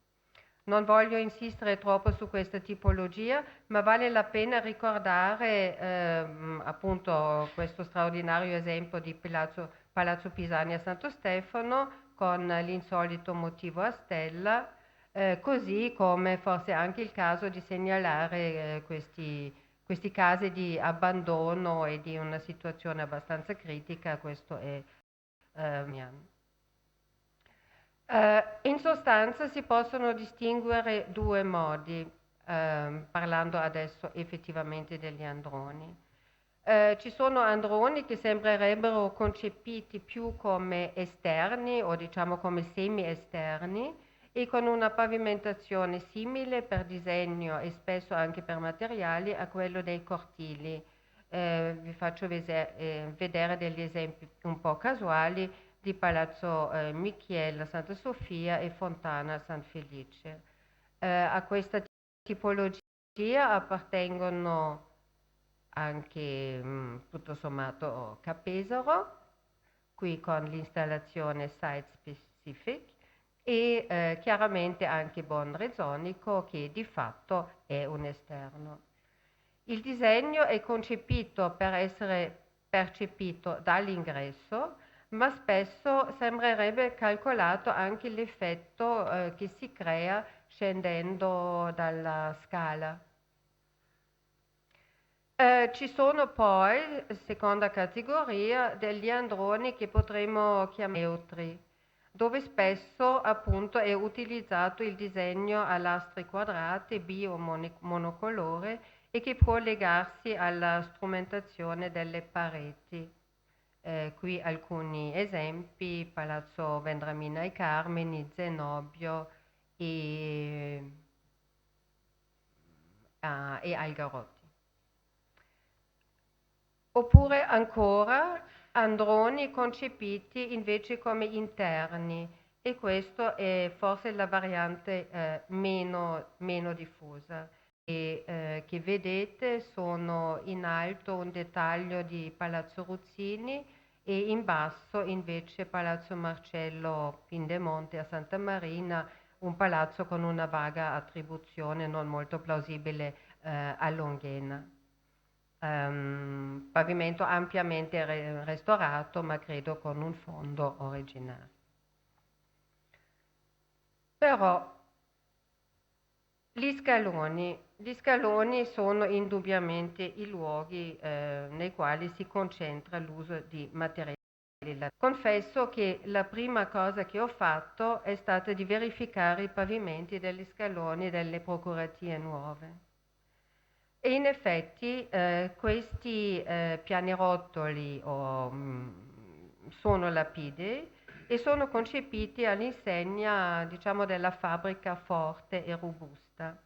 [SPEAKER 7] Non voglio insistere troppo su questa tipologia, ma vale la pena ricordare appunto questo straordinario esempio di Palazzo Pisani a Santo Stefano con l'insolito motivo a stella, così come forse anche il caso di segnalare questi casi di abbandono e di una situazione abbastanza critica, questo è Mian. In sostanza si possono distinguere due modi, parlando adesso effettivamente degli androni. Ci sono androni che sembrerebbero concepiti più come esterni o diciamo come semi-esterni e con una pavimentazione simile per disegno e spesso anche per materiali a quello dei cortili. Vi faccio vedere degli esempi un po' casuali di Palazzo Michiel Santa Sofia e Fontana San Felice. A questa tipologia appartengono anche tutto sommato Capesaro, qui con l'installazione Site Specific, e chiaramente anche Bon Rezzonico che di fatto è un esterno. Il disegno è concepito per essere percepito dall'ingresso, ma spesso sembrerebbe calcolato anche l'effetto che si crea scendendo dalla scala. Ci sono poi, seconda categoria, degli androni che potremmo chiamare neutri, dove spesso appunto è utilizzato il disegno a lastre quadrate monocolore e che può legarsi alla strumentazione delle pareti. Qui alcuni esempi: Palazzo Vendramina ai Carmeni, Zenobio e Algarotti. Oppure ancora androni concepiti invece come interni, e questo è forse la variante meno diffusa. Che vedete sono in alto un dettaglio di Palazzo Ruzzini e in basso invece Palazzo Marcello Pindemonte a Santa Marina, un palazzo con una vaga attribuzione non molto plausibile a Longhena. Pavimento ampiamente restaurato, ma credo con un fondo originale. Però gli scaloni sono indubbiamente i luoghi nei quali si concentra l'uso di materiali. Confesso che la prima cosa che ho fatto è stata di verificare i pavimenti degli scaloni delle procuratie nuove. E in effetti questi pianerottoli sono lapidei e sono concepiti all'insegna, diciamo, della fabbrica forte e robusta.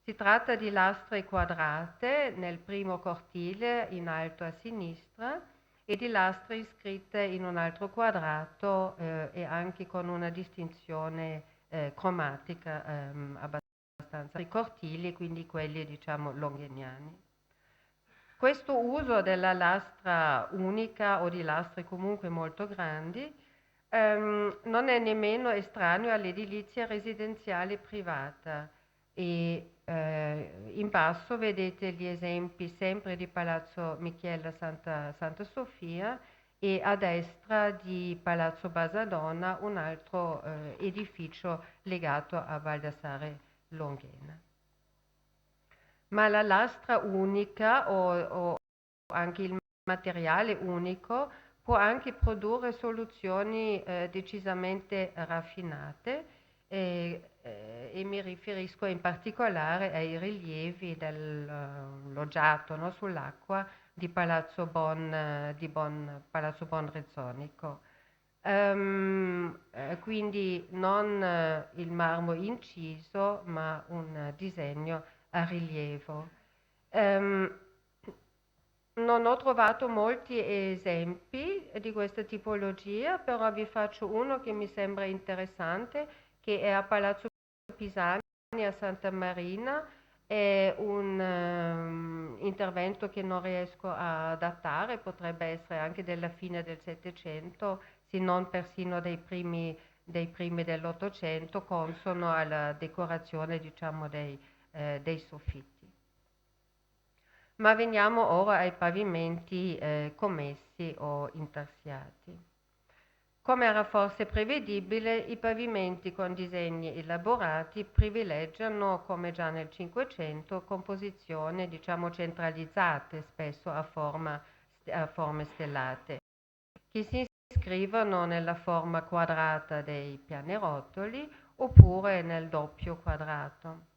[SPEAKER 7] Si tratta di lastre quadrate nel primo cortile in alto a sinistra e di lastre iscritte in un altro quadrato e anche con una distinzione cromatica abbastanza i cortili, quindi quelli diciamo longheniani. Questo uso della lastra unica o di lastre comunque molto grandi non è nemmeno estraneo all'edilizia residenziale privata e in basso vedete gli esempi sempre di Palazzo Michiel Santa Sofia e a destra di Palazzo Basadonna, un altro edificio legato a Baldassare Longhena. Ma la lastra unica o anche il materiale unico può anche produrre soluzioni decisamente raffinate e mi riferisco in particolare ai rilievi del loggiato, no, sull'acqua di Palazzo Palazzo Bon Rezzonico. Quindi non il marmo inciso, ma un disegno a rilievo. Non ho trovato molti esempi di questa tipologia, però vi faccio uno che mi sembra interessante, che è a Palazzo Pisani a Santa Marina. È un intervento che non riesco a datare, potrebbe essere anche della fine del Settecento, se non persino dei primi dell'Ottocento, consono alla decorazione, diciamo, dei soffitti. Ma veniamo ora ai pavimenti commessi o intarsiati. Come era forse prevedibile, i pavimenti con disegni elaborati privilegiano, come già nel Cinquecento, composizioni, diciamo, centralizzate, spesso a forme stellate, che si iscrivono nella forma quadrata dei pianerottoli oppure nel doppio quadrato.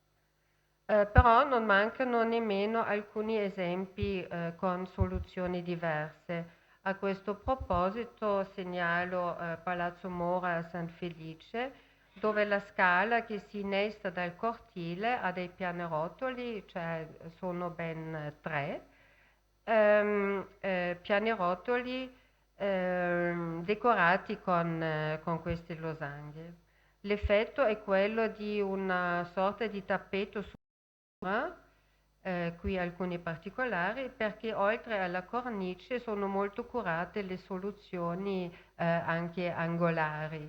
[SPEAKER 7] Però non mancano nemmeno alcuni esempi con soluzioni diverse. A questo proposito segnalo Palazzo Mora a San Felice, dove la scala che si innesta dal cortile ha dei pianerottoli, cioè sono ben 3, pianerottoli decorati con queste losanghe. L'effetto è quello di una sorta di tappeto su qui alcuni particolari, perché oltre alla cornice sono molto curate le soluzioni anche angolari.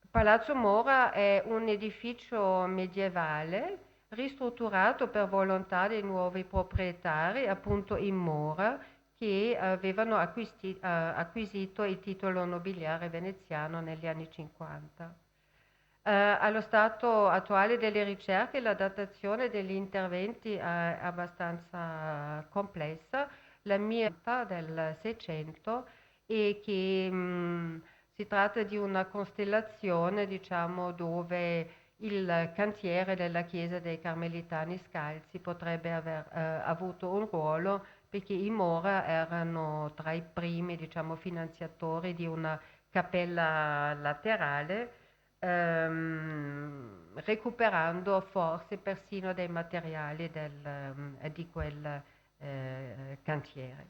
[SPEAKER 7] Palazzo Mora è un edificio medievale ristrutturato per volontà dei nuovi proprietari, appunto in Mora, che avevano acquisito il titolo nobiliare veneziano negli anni 50. Allo stato attuale delle ricerche la datazione degli interventi è abbastanza complessa. La mia è del 600 e che si tratta di una costellazione, diciamo, dove il cantiere della chiesa dei Carmelitani Scalzi potrebbe aver avuto un ruolo, perché i Mora erano tra i primi, diciamo, finanziatori di una cappella laterale, recuperando forse persino dei materiali di quel cantiere.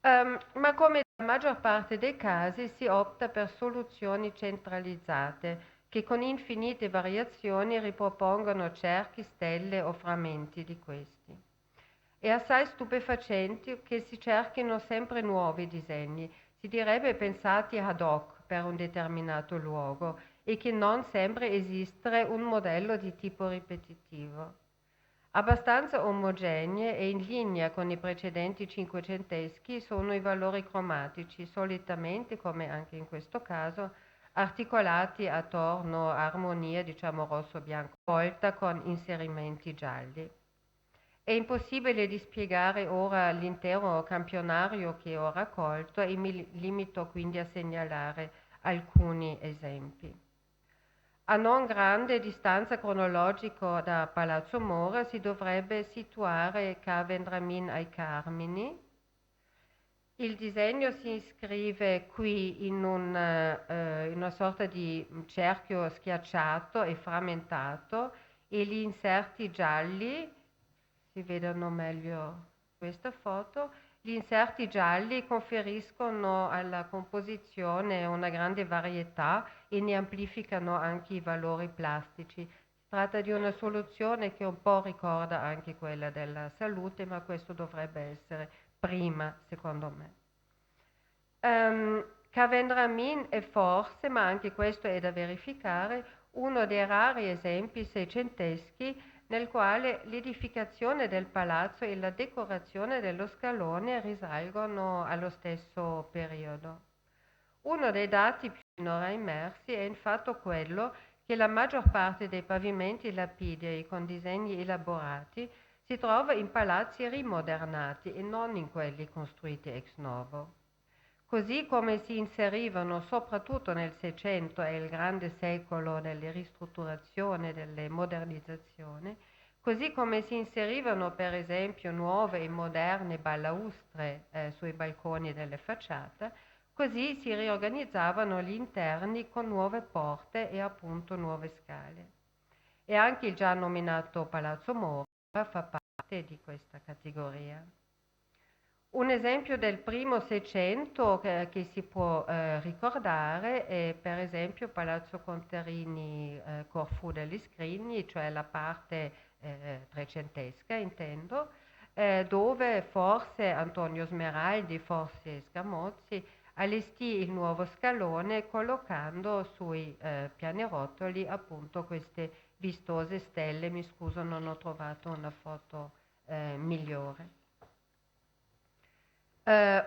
[SPEAKER 7] Ma come nella maggior parte dei casi si opta per soluzioni centralizzate che con infinite variazioni ripropongono cerchi, stelle o frammenti di questi. È assai stupefacente che si cerchino sempre nuovi disegni, si direbbe pensati ad hoc per un determinato luogo, e che non sembra esistere un modello di tipo ripetitivo. Abbastanza omogenee e in linea con i precedenti cinquecenteschi sono i valori cromatici, solitamente, come anche in questo caso, articolati attorno a armonie, diciamo, rosso-bianco, volta con inserimenti gialli. È impossibile di spiegare ora l'intero campionario che ho raccolto e mi limito quindi a segnalare alcuni esempi. A non grande distanza cronologica da Palazzo Mora si dovrebbe situare Ca' Vendramin ai Carmini. Il disegno si iscrive qui in una sorta di cerchio schiacciato e frammentato, e gli inserti gialli, si vedono meglio questa foto, gli inserti gialli conferiscono alla composizione una grande varietà e ne amplificano anche i valori plastici. Si tratta di una soluzione che un po' ricorda anche quella della Salute, ma questo dovrebbe essere prima, secondo me. Ca' Vendramin è forse, ma anche questo è da verificare, uno dei rari esempi seicenteschi nel quale l'edificazione del palazzo e la decorazione dello scalone risalgono allo stesso periodo. Uno dei dati più finora immersi è infatti quello che la maggior parte dei pavimenti lapidei con disegni elaborati si trova in palazzi rimodernati e non in quelli costruiti ex novo. Così come si inserivano soprattutto nel Seicento e il grande secolo delle ristrutturazioni e delle modernizzazioni, così come si inserivano per esempio nuove e moderne balaustre sui balconi delle facciate, così si riorganizzavano gli interni con nuove porte e appunto nuove scale. E anche il già nominato Palazzo Mora fa parte di questa categoria. Un esempio del primo Seicento che si può ricordare è per esempio Palazzo Contarini Corfu degli Scrigni, cioè la parte trecentesca intendo, dove forse Antonio Smeraldi, forse Scamozzi, allestì il nuovo scalone collocando sui pianerottoli appunto queste vistose stelle. Mi scuso, non ho trovato una foto migliore.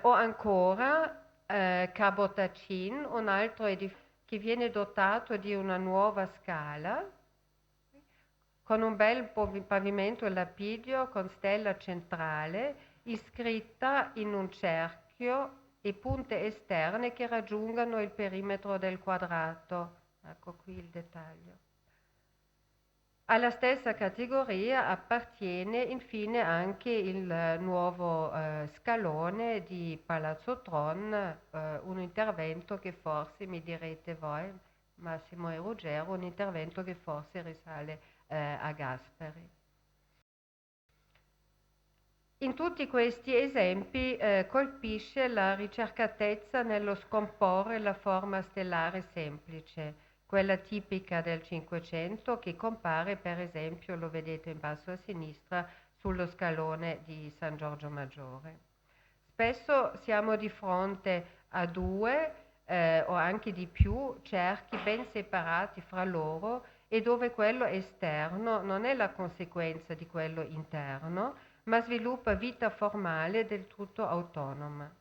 [SPEAKER 7] O ancora Cabotacin, un altro edificio che viene dotato di una nuova scala con un bel pavimento lapidio con stella centrale iscritta in un cerchio e punte esterne che raggiungano il perimetro del quadrato. Ecco qui il dettaglio. Alla stessa categoria appartiene infine anche il nuovo scalone di Palazzo Tron, un intervento che forse, mi direte voi, Massimo e Ruggero, un intervento che forse risale a Gasperi. In tutti questi esempi colpisce la ricercatezza nello scomporre la forma stellare semplice, quella tipica del Cinquecento che compare per esempio, lo vedete in basso a sinistra, sullo scalone di San Giorgio Maggiore. Spesso siamo di fronte a due o anche di più cerchi ben separati fra loro e dove quello esterno non è la conseguenza di quello interno, ma sviluppa vita formale del tutto autonoma.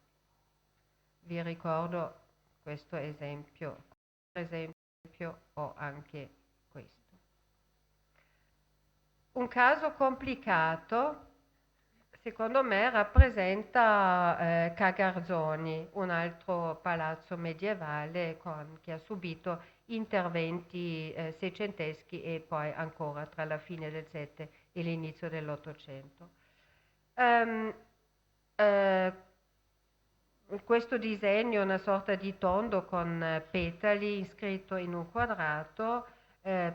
[SPEAKER 7] Vi ricordo questo esempio. Per esempio ho anche questo. Un caso complicato, secondo me, rappresenta Cagarzoni, un altro palazzo medievale che ha subito interventi seicenteschi e poi ancora tra la fine del Sette e l'inizio dell'Ottocento. Questo disegno, una sorta di tondo con petali iscritto in un quadrato,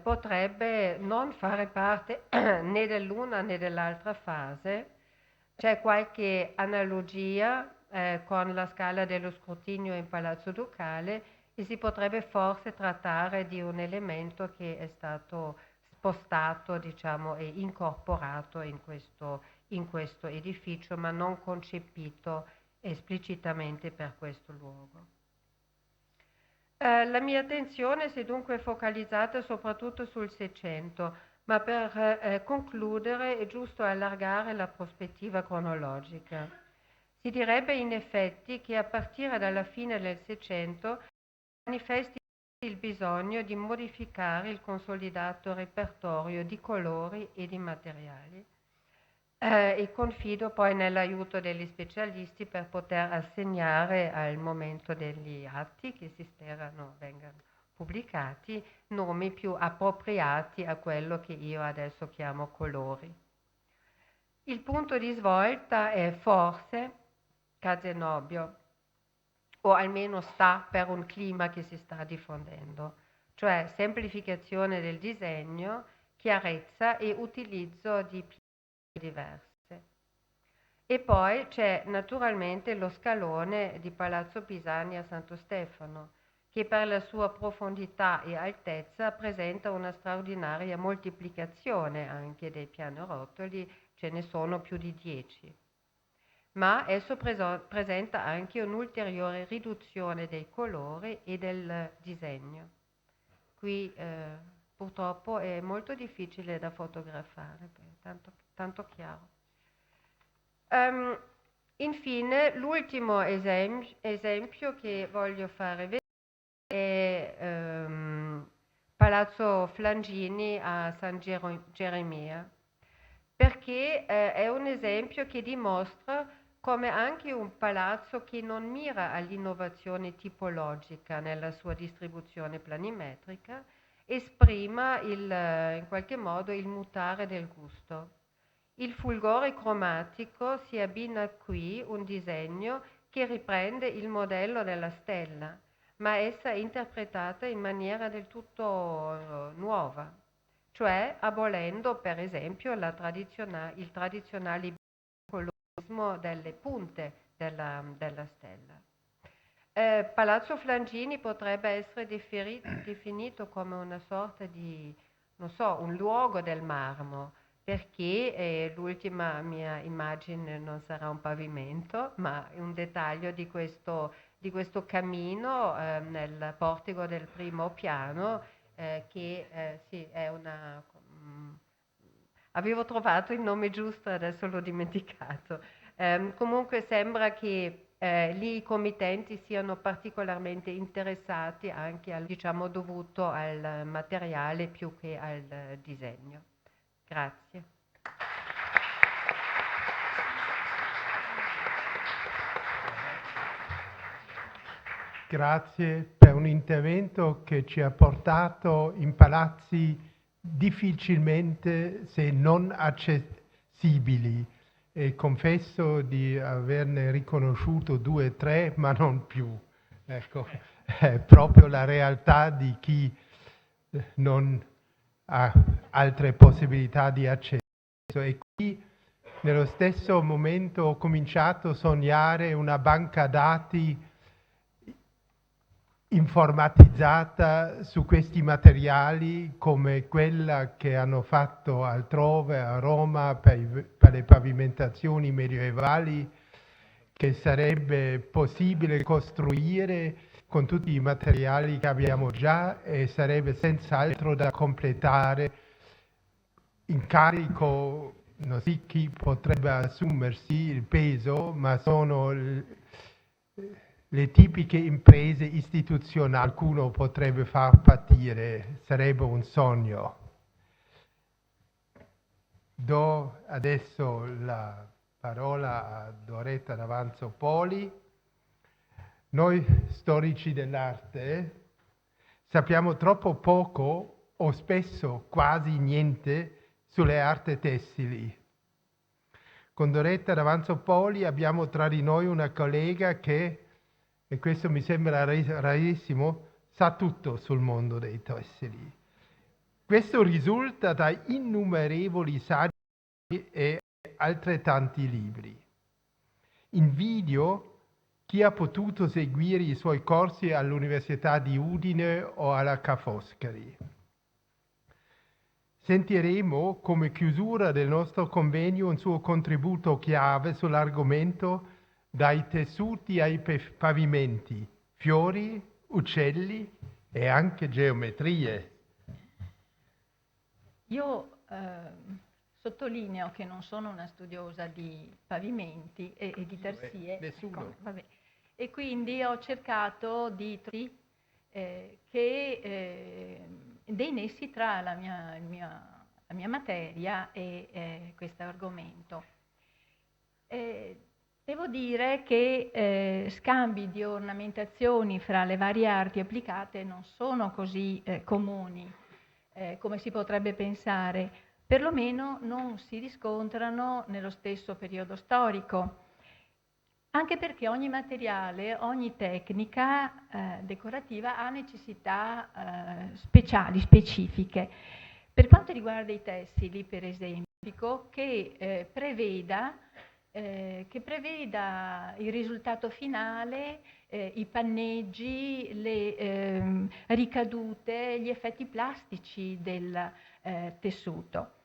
[SPEAKER 7] potrebbe non fare parte né dell'una né dell'altra fase. C'è qualche analogia con la scala dello scrutinio in Palazzo Ducale e si potrebbe forse trattare di un elemento che è stato spostato, diciamo, e incorporato in questo edificio, ma non concepito esplicitamente per questo luogo. La mia attenzione si è dunque focalizzata soprattutto sul Seicento, ma per concludere è giusto allargare la prospettiva cronologica. Si direbbe in effetti che a partire dalla fine del Seicento manifesti il bisogno di modificare il consolidato repertorio di colori e di materiali. E confido poi nell'aiuto degli specialisti per poter assegnare al momento degli atti che si sperano vengano pubblicati nomi più appropriati a quello che io adesso chiamo colori. Il punto di svolta è forse Cazenobio, o almeno sta per un clima che si sta diffondendo, cioè semplificazione del disegno, chiarezza e utilizzo di diverse. E poi c'è naturalmente lo scalone di Palazzo Pisani a Santo Stefano, che per la sua profondità e altezza presenta una straordinaria moltiplicazione anche dei pianerottoli, ce ne sono più di 10. Ma esso presenta anche un'ulteriore riduzione dei colori e del disegno. Qui purtroppo è molto difficile da fotografare, tanto chiaro. Infine, l'ultimo esempio che voglio fare vedere è Palazzo Flangini a San Geremia. perché è un esempio che dimostra come anche un palazzo che non mira all'innovazione tipologica nella sua distribuzione planimetrica esprima in qualche modo il mutare del gusto. Il fulgore cromatico si abbina qui un disegno che riprende il modello della stella, ma essa è interpretata in maniera del tutto nuova, cioè abolendo per esempio il tradizionale colorismo delle punte della stella. Palazzo Flangini potrebbe essere definito come una sorta di, non so, un luogo del marmo, perché l'ultima mia immagine non sarà un pavimento, ma un dettaglio di questo camino nel portico del primo piano, che sì, è una... avevo trovato il nome giusto, adesso l'ho dimenticato. Comunque sembra che lì i committenti siano particolarmente interessati anche al, diciamo, dovuto al materiale più che al disegno. Grazie.
[SPEAKER 6] Grazie per un intervento che ci ha portato in palazzi difficilmente, se non accessibili, e confesso di averne riconosciuto 2 o 3, ma non più. Ecco, è proprio la realtà di chi non ha altre possibilità di accesso. E qui nello stesso momento ho cominciato a sognare una banca dati informatizzata su questi materiali, come quella che hanno fatto altrove a Roma per le pavimentazioni medievali, che sarebbe possibile costruire con tutti i materiali che abbiamo già, e sarebbe senz'altro da completare. Incarico, non so chi potrebbe assumersi il peso, ma sono le tipiche imprese istituzionali. Qualcuno potrebbe far patire, sarebbe un sogno. Do adesso la parola a Doretta D'Avanzo Poli. Noi storici dell'arte sappiamo troppo poco, o spesso quasi niente, sulle arti tessili. Con Doretta D'Avanzo Poli abbiamo tra di noi una collega che, e questo mi sembra rarissimo, sa tutto sul mondo dei tessili. Questo risulta da innumerevoli saggi e altrettanti libri. Invidio chi ha potuto seguire i suoi corsi all'Università di Udine o alla Ca' Foscari. Sentiremo come chiusura del nostro convegno un suo contributo chiave sull'argomento dai tessuti ai pavimenti, fiori, uccelli e anche geometrie.
[SPEAKER 8] Io sottolineo che non sono una studiosa di pavimenti e di terzie.
[SPEAKER 6] Nessuno.
[SPEAKER 8] Ecco, vabbè. E quindi ho cercato di dei nessi tra la mia materia e questo argomento. Devo dire che scambi di ornamentazioni fra le varie arti applicate non sono così comuni come si potrebbe pensare, perlomeno non si riscontrano nello stesso periodo storico. Anche perché ogni materiale, ogni tecnica decorativa ha necessità speciali, specifiche. Per quanto riguarda i tessili, per esempio, dico che preveda il risultato finale, i panneggi, le ricadute, gli effetti plastici del tessuto.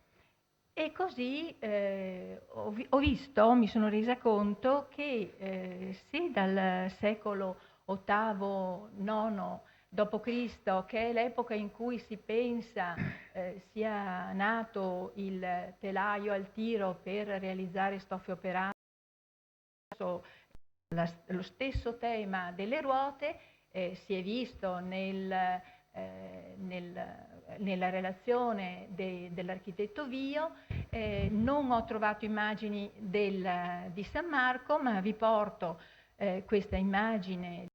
[SPEAKER 8] E così mi sono resa conto che se dal secolo VIII-IX d.C., che è l'epoca in cui si pensa sia nato il telaio al tiro per realizzare stoffe operate, lo stesso tema delle ruote si è visto nella relazione dell'architetto Vio, Non ho trovato immagini di San Marco, ma vi porto questa immagine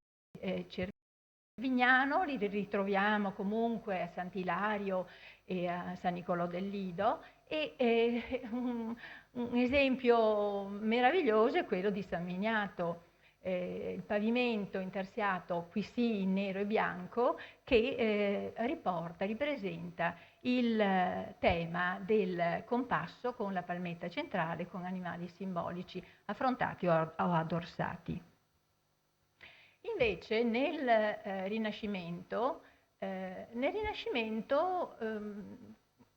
[SPEAKER 8] Cervignano, li ritroviamo comunque a Sant'Ilario e a San Nicolò del Lido, e un esempio meraviglioso è quello di San Miniato, il pavimento intarsiato qui sì in nero e bianco, che ripresenta il tema del compasso con la palmetta centrale con animali simbolici affrontati o addorsati. Invece nel Rinascimento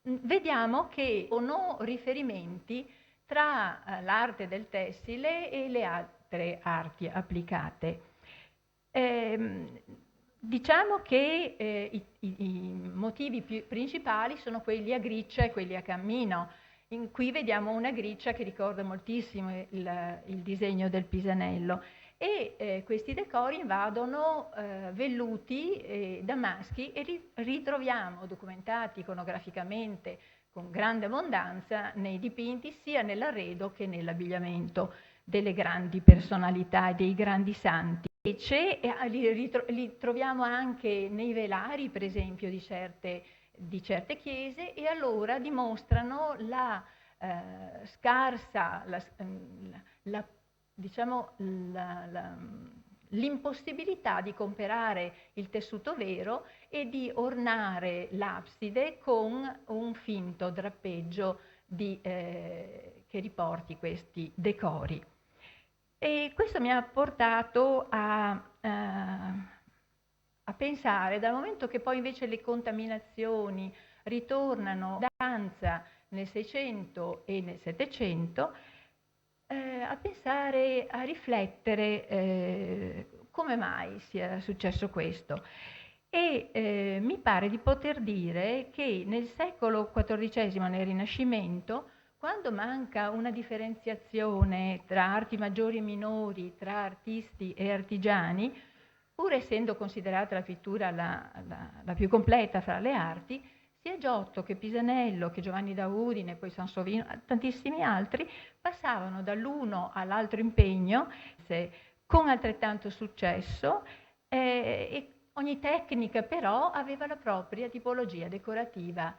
[SPEAKER 8] vediamo che sono riferimenti tra l'arte del tessile e le altre arti applicate. Diciamo che i motivi principali sono quelli a griccia e quelli a cammino. Qui vediamo una griccia che ricorda moltissimo il disegno del Pisanello, e questi decori invadono velluti e damaschi, e ritroviamo documentati iconograficamente con grande abbondanza nei dipinti, sia nell'arredo che nell'abbigliamento delle grandi personalità e dei grandi santi. Invece li troviamo anche nei velari, per esempio, di certe chiese, e allora dimostrano la scarsa, l'impossibilità di comprare il tessuto vero e di ornare l'abside con un finto drappeggio che riporti questi decori. E questo mi ha portato a pensare, dal momento che poi invece le contaminazioni ritornano da danza nel 600 e nel 700, a pensare, a riflettere come mai sia successo questo. E mi pare di poter dire che nel secolo XIV, nel Rinascimento, quando manca una differenziazione tra arti maggiori e minori, tra artisti e artigiani, pur essendo considerata la pittura la più completa fra le arti, sia Giotto che Pisanello, che Giovanni da Udine, poi Sansovino, tantissimi altri, passavano dall'uno all'altro impegno con altrettanto successo, e ogni tecnica però aveva la propria tipologia decorativa.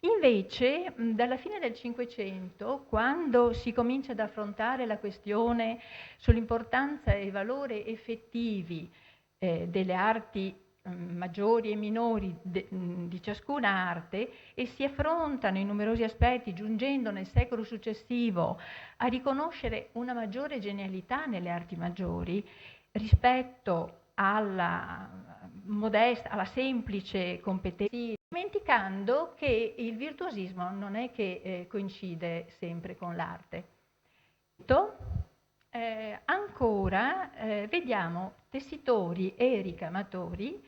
[SPEAKER 8] Invece, dalla fine del Cinquecento, quando si comincia ad affrontare la questione sull'importanza e i valori effettivi delle arti maggiori e minori di ciascuna arte, e si affrontano i numerosi aspetti, giungendo nel secolo successivo a riconoscere una maggiore genialità nelle arti maggiori rispetto alla modesta, alla semplice competenza, dimenticando che il virtuosismo non è che coincide sempre con l'arte. Ancora vediamo tessitori e ricamatori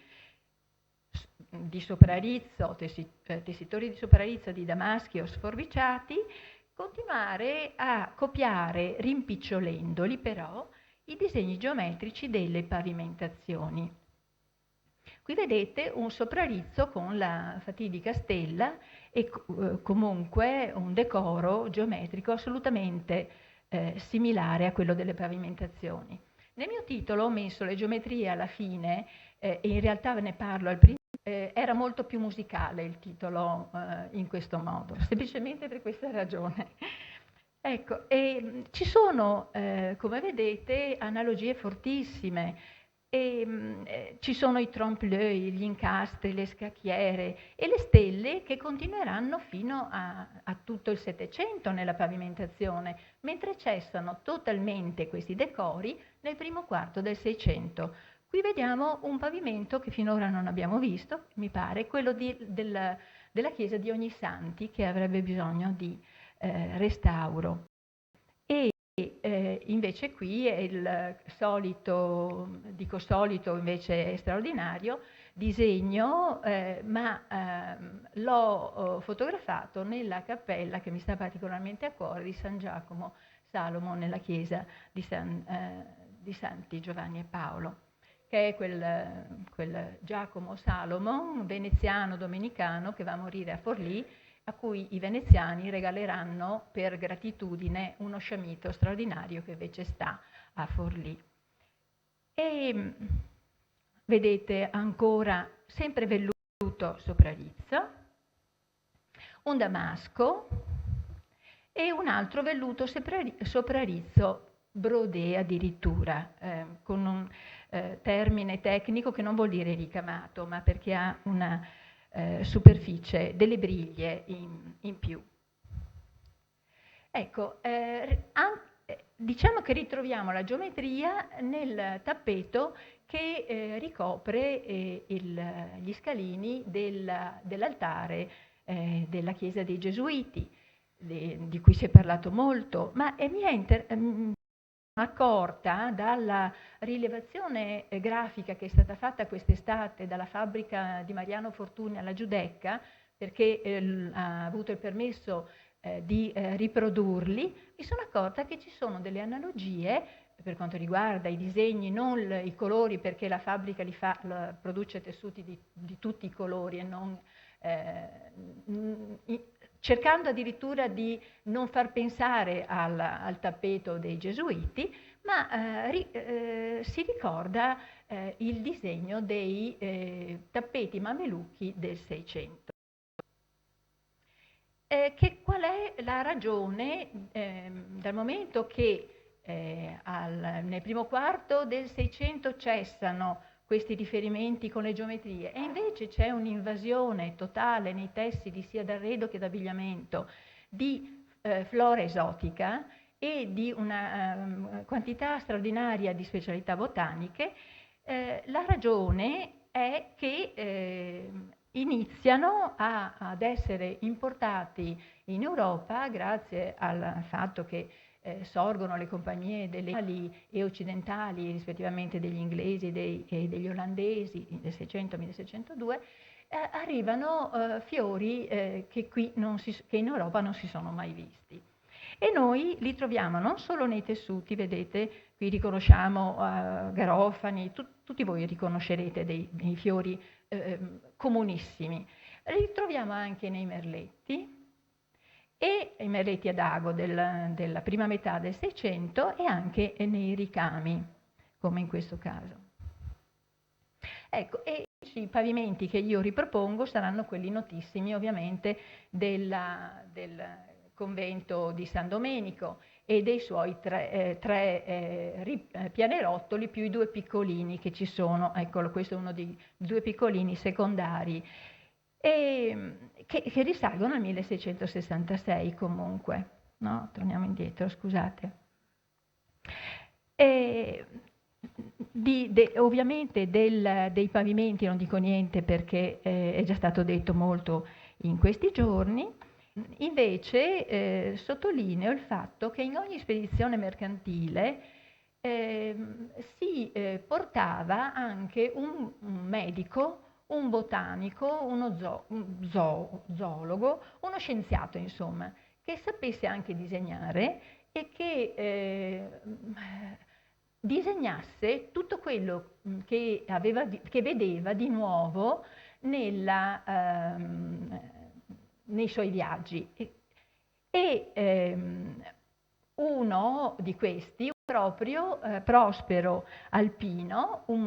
[SPEAKER 8] di soprarizzo, tessitori di soprarizzo di damaschi o sforbiciati, continuare a copiare, rimpicciolendoli però, i disegni geometrici delle pavimentazioni. Qui vedete un soprarizzo con la fatidica stella e comunque un decoro geometrico assolutamente similare a quello delle pavimentazioni. Nel mio titolo ho messo le geometrie alla fine, e in realtà ve ne parlo al principio. Era molto più musicale il titolo in questo modo, semplicemente per questa ragione. Ecco, e ci sono, come vedete, analogie fortissime. Ci sono i trompe-l'œil, gli incastri, le scacchiere e le stelle che continueranno fino a tutto il Settecento nella pavimentazione, mentre cessano totalmente questi decori nel primo quarto del Seicento. Qui vediamo un pavimento che finora non abbiamo visto, mi pare, quello della chiesa di Ognissanti, che avrebbe bisogno di restauro. Invece qui è il solito, dico solito, invece è straordinario, disegno, ma l'ho fotografato nella cappella che mi sta particolarmente a cuore di San Giacomo Salomo nella chiesa di Santi Giovanni e Paolo, che è quel Giacomo Salomo, un veneziano domenicano che va a morire a Forlì, a cui i veneziani regaleranno per gratitudine uno sciamito straordinario che invece sta a Forlì. E vedete ancora sempre velluto soprarizzo, un damasco e un altro velluto soprarizzo brodé addirittura, con un termine tecnico che non vuol dire ricamato, ma perché ha una superficie, delle briglie in più. Ecco, diciamo che ritroviamo la geometria nel tappeto che ricopre gli scalini dell'altare della chiesa dei Gesuiti, di cui si è parlato molto, ma mi è accorta dalla rilevazione grafica che è stata fatta quest'estate dalla fabbrica di Mariano Fortuny alla Giudecca, perché ha avuto il permesso di riprodurli, mi sono accorta che ci sono delle analogie per quanto riguarda i disegni, non i colori, perché la fabbrica produce tessuti di tutti i colori e non cercando addirittura di non far pensare al tappeto dei Gesuiti, ma si ricorda il disegno dei tappeti mamelucchi del Seicento. Qual è la ragione? Dal momento che nel primo quarto del Seicento cessano questi riferimenti con le geometrie e invece c'è un'invasione totale nei tessili sia d'arredo che d'abbigliamento di flora esotica e di una quantità straordinaria di specialità botaniche, la ragione è che iniziano ad essere importati in Europa grazie al fatto che sorgono le compagnie delle e occidentali, rispettivamente degli inglesi e degli olandesi nel 600-1602, arrivano fiori che in Europa non si sono mai visti. E noi li troviamo non solo nei tessuti, vedete, qui riconosciamo garofani, tutti voi riconoscerete dei fiori comunissimi. Li troviamo anche nei merletti, e i merletti ad ago della prima metà del Seicento e anche nei ricami, come in questo caso. Ecco, e i pavimenti che io ripropongo saranno quelli notissimi ovviamente del convento di San Domenico e dei suoi tre pianerottoli più i due piccolini che ci sono. Eccolo, questo è uno dei due piccolini secondari, che risalgono al 1666 comunque, no? Torniamo indietro, scusate. Ovviamente dei pavimenti non dico niente perché è già stato detto molto in questi giorni, invece sottolineo il fatto che in ogni spedizione mercantile si portava anche un medico, un botanico, uno zoologo, uno scienziato insomma, che sapesse anche disegnare e che disegnasse tutto quello che vedeva di nuovo nei suoi viaggi. Uno di questi, proprio Prospero Alpino, un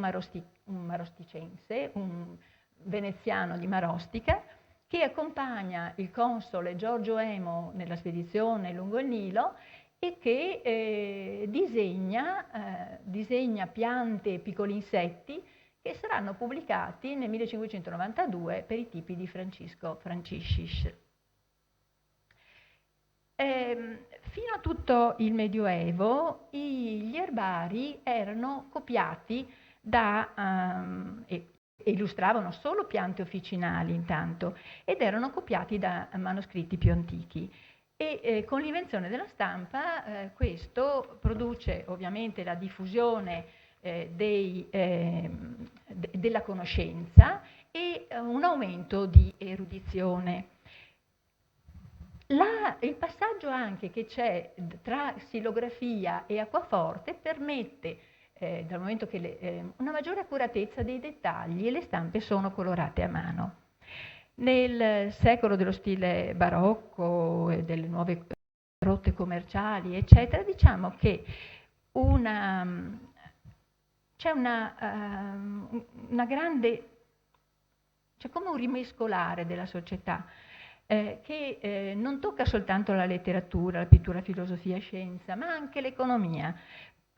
[SPEAKER 8] marosticense, un veneziano di Marostica, che accompagna il console Giorgio Emo nella spedizione lungo il Nilo e che disegna piante e piccoli insetti che saranno pubblicati nel 1592 per i tipi di Francisco Franciscis. Fino a tutto il Medioevo gli erbari erano copiati e illustravano solo piante officinali intanto, ed erano copiati da manoscritti più antichi. E con l'invenzione della stampa questo produce ovviamente la diffusione della conoscenza e un aumento di erudizione. Il passaggio anche che c'è tra xilografia e acquaforte permette, dal momento che una maggiore accuratezza dei dettagli e le stampe sono colorate a mano. Nel secolo dello stile barocco e delle nuove rotte commerciali, eccetera, diciamo che c'è una grande, c'è come un rimescolare della società che non tocca soltanto la letteratura, la pittura, la filosofia, scienza, ma anche l'economia,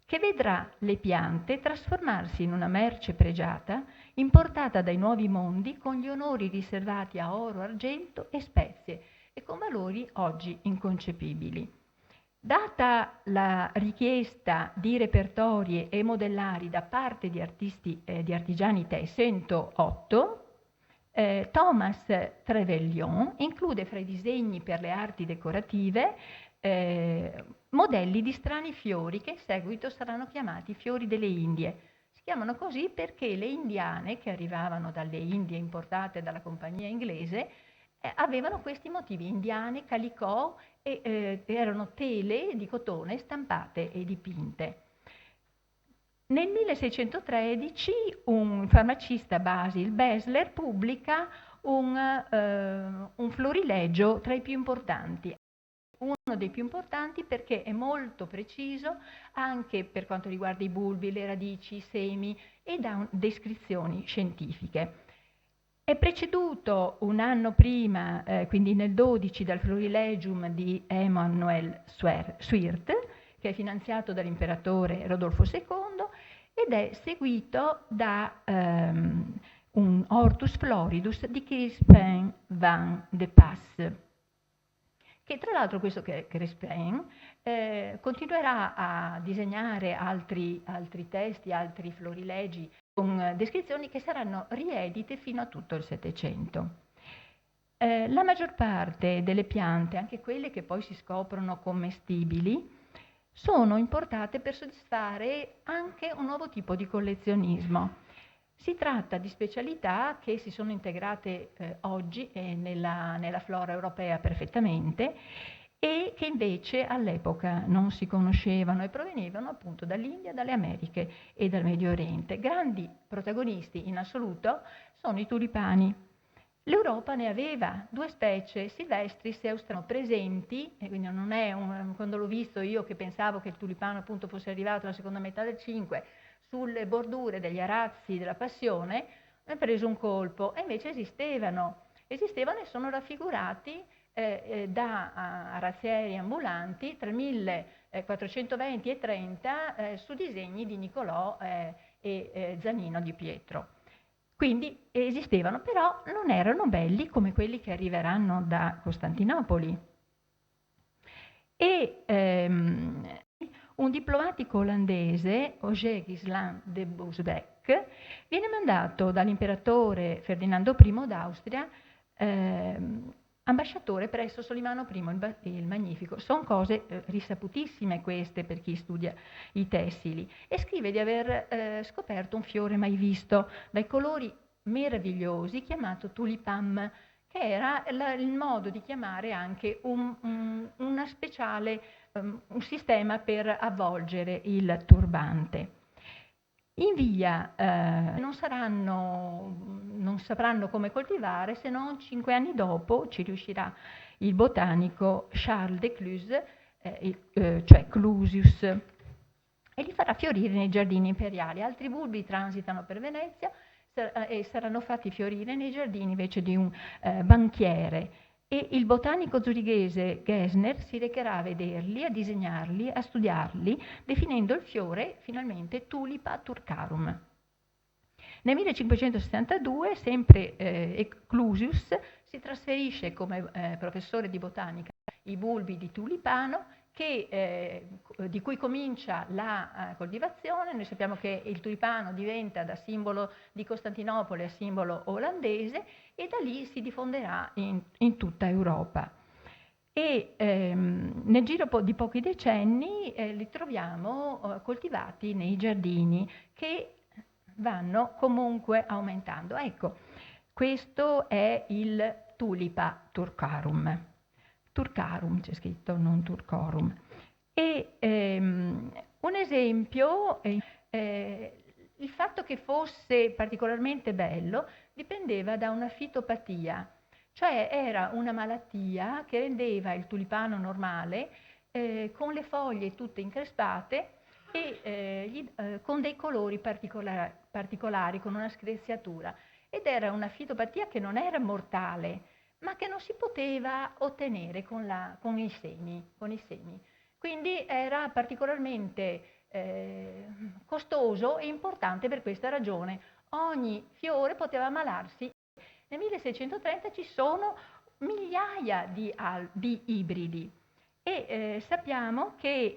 [SPEAKER 8] che vedrà le piante trasformarsi in una merce pregiata importata dai nuovi mondi con gli onori riservati a oro, argento e spezie e con valori oggi inconcepibili. Data la richiesta di repertori e modellari da parte di artigiani tessili, 108, Thomas Trevelyan include fra i disegni per le arti decorative modelli di strani fiori che in seguito saranno chiamati fiori delle Indie. Si chiamano così perché le indiane che arrivavano dalle Indie importate dalla compagnia inglese avevano questi motivi: indiane, calicò, e erano tele di cotone stampate e dipinte. Nel 1613 un farmacista, Basil Besler, pubblica un florilegio tra i più importanti. Uno dei più importanti perché è molto preciso anche per quanto riguarda i bulbi, le radici, i semi, e dà descrizioni scientifiche. È preceduto un anno prima, quindi nel 12, dal Florilegium di Emanuel Swirt, che è finanziato dall'imperatore Rodolfo II, ed è seguito da un Hortus Floridus di Crispin van de Pas, che tra l'altro questo Crispin continuerà a disegnare altri testi, altri florilegi con descrizioni che saranno riedite fino a tutto il Settecento. La maggior parte delle piante, anche quelle che poi si scoprono commestibili, sono importate per soddisfare anche un nuovo tipo di collezionismo. Si tratta di specialità che si sono integrate oggi nella flora europea perfettamente e che invece all'epoca non si conoscevano e provenivano appunto dall'India, dalle Americhe e dal Medio Oriente. Grandi protagonisti in assoluto sono i tulipani. L'Europa ne aveva 2 specie, Silvestris e Austrano, presenti, e quindi non è quando l'ho visto io che pensavo che il tulipano appunto fosse arrivato alla seconda metà del 5, sulle bordure degli arazzi della Passione, mi ha preso un colpo, e invece esistevano e sono raffigurati da arazzieri ambulanti tra 1420 e 30 su disegni di Niccolò e Zanino di Pietro. Quindi esistevano, però non erano belli come quelli che arriveranno da Costantinopoli. E un diplomatico olandese, Auger Gisland de Bousbecq, viene mandato dall'imperatore Ferdinando I d'Austria ambasciatore presso Solimano I il Magnifico. Sono cose risaputissime queste per chi studia i tessili, e scrive di aver scoperto un fiore mai visto, dai colori meravigliosi, chiamato tulipam, che era il modo di chiamare anche una speciale, un sistema per avvolgere il turbante. In via non sapranno come coltivare, se non 5 anni dopo ci riuscirà il botanico Charles de Cluse, cioè Clusius, e li farà fiorire nei giardini imperiali. Altri bulbi transitano per Venezia e saranno fatti fiorire nei giardini invece di un banchiere. E il botanico zurighese Gesner si recherà a vederli, a disegnarli, a studiarli, definendo il fiore finalmente Tulipa turcarum. Nel 1562, sempre Clusius si trasferisce come professore di botanica i bulbi di tulipano, di cui comincia la coltivazione. Noi sappiamo che il tulipano diventa da simbolo di Costantinopoli a simbolo olandese, e da lì si diffonderà in tutta Europa. E nel giro di pochi decenni li troviamo coltivati nei giardini, che vanno comunque aumentando. Ecco, questo è il Tulipa turcarum. Turcarum c'è scritto, non turcorum. E un esempio, il fatto che fosse particolarmente bello dipendeva da una fitopatia. cioè era una malattia che rendeva il tulipano normale con le foglie tutte increspate e con dei colori particolari, con una screziatura. Ed era una fitopatia che non era mortale, ma che non si poteva ottenere con i semi. Quindi era particolarmente costoso e importante per questa ragione. Ogni fiore poteva ammalarsi. Nel 1630 ci sono migliaia di ibridi e sappiamo che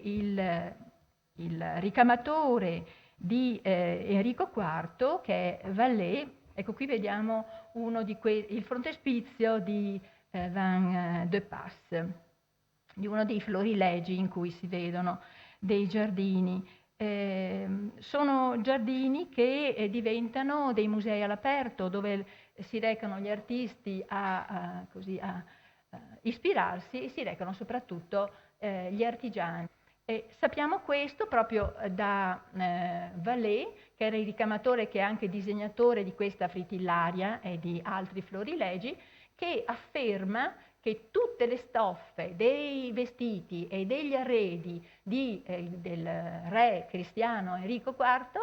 [SPEAKER 8] il ricamatore di Enrico IV, che è Vallée, ecco qui vediamo il frontespizio di Van de Pas, di uno dei florilegi in cui si vedono dei giardini. Sono giardini che diventano dei musei all'aperto, dove si recano gli artisti a ispirarsi, e si recano soprattutto gli artigiani. E sappiamo questo proprio da Vallée, che era il ricamatore che è anche disegnatore di questa fritillaria e di altri florilegi, che afferma che tutte le stoffe dei vestiti e degli arredi del re cristiano Enrico IV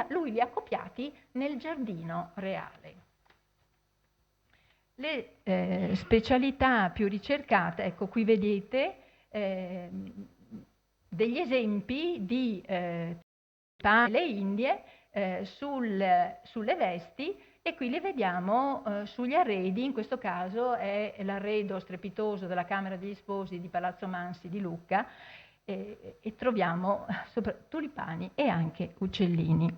[SPEAKER 8] lui li ha copiati nel giardino reale. Le specialità più ricercate, ecco qui vedete degli esempi di le Indie sulle vesti, e qui le vediamo sugli arredi. In questo caso è l'arredo strepitoso della Camera degli Sposi di Palazzo Mansi di Lucca, e troviamo tulipani e anche uccellini.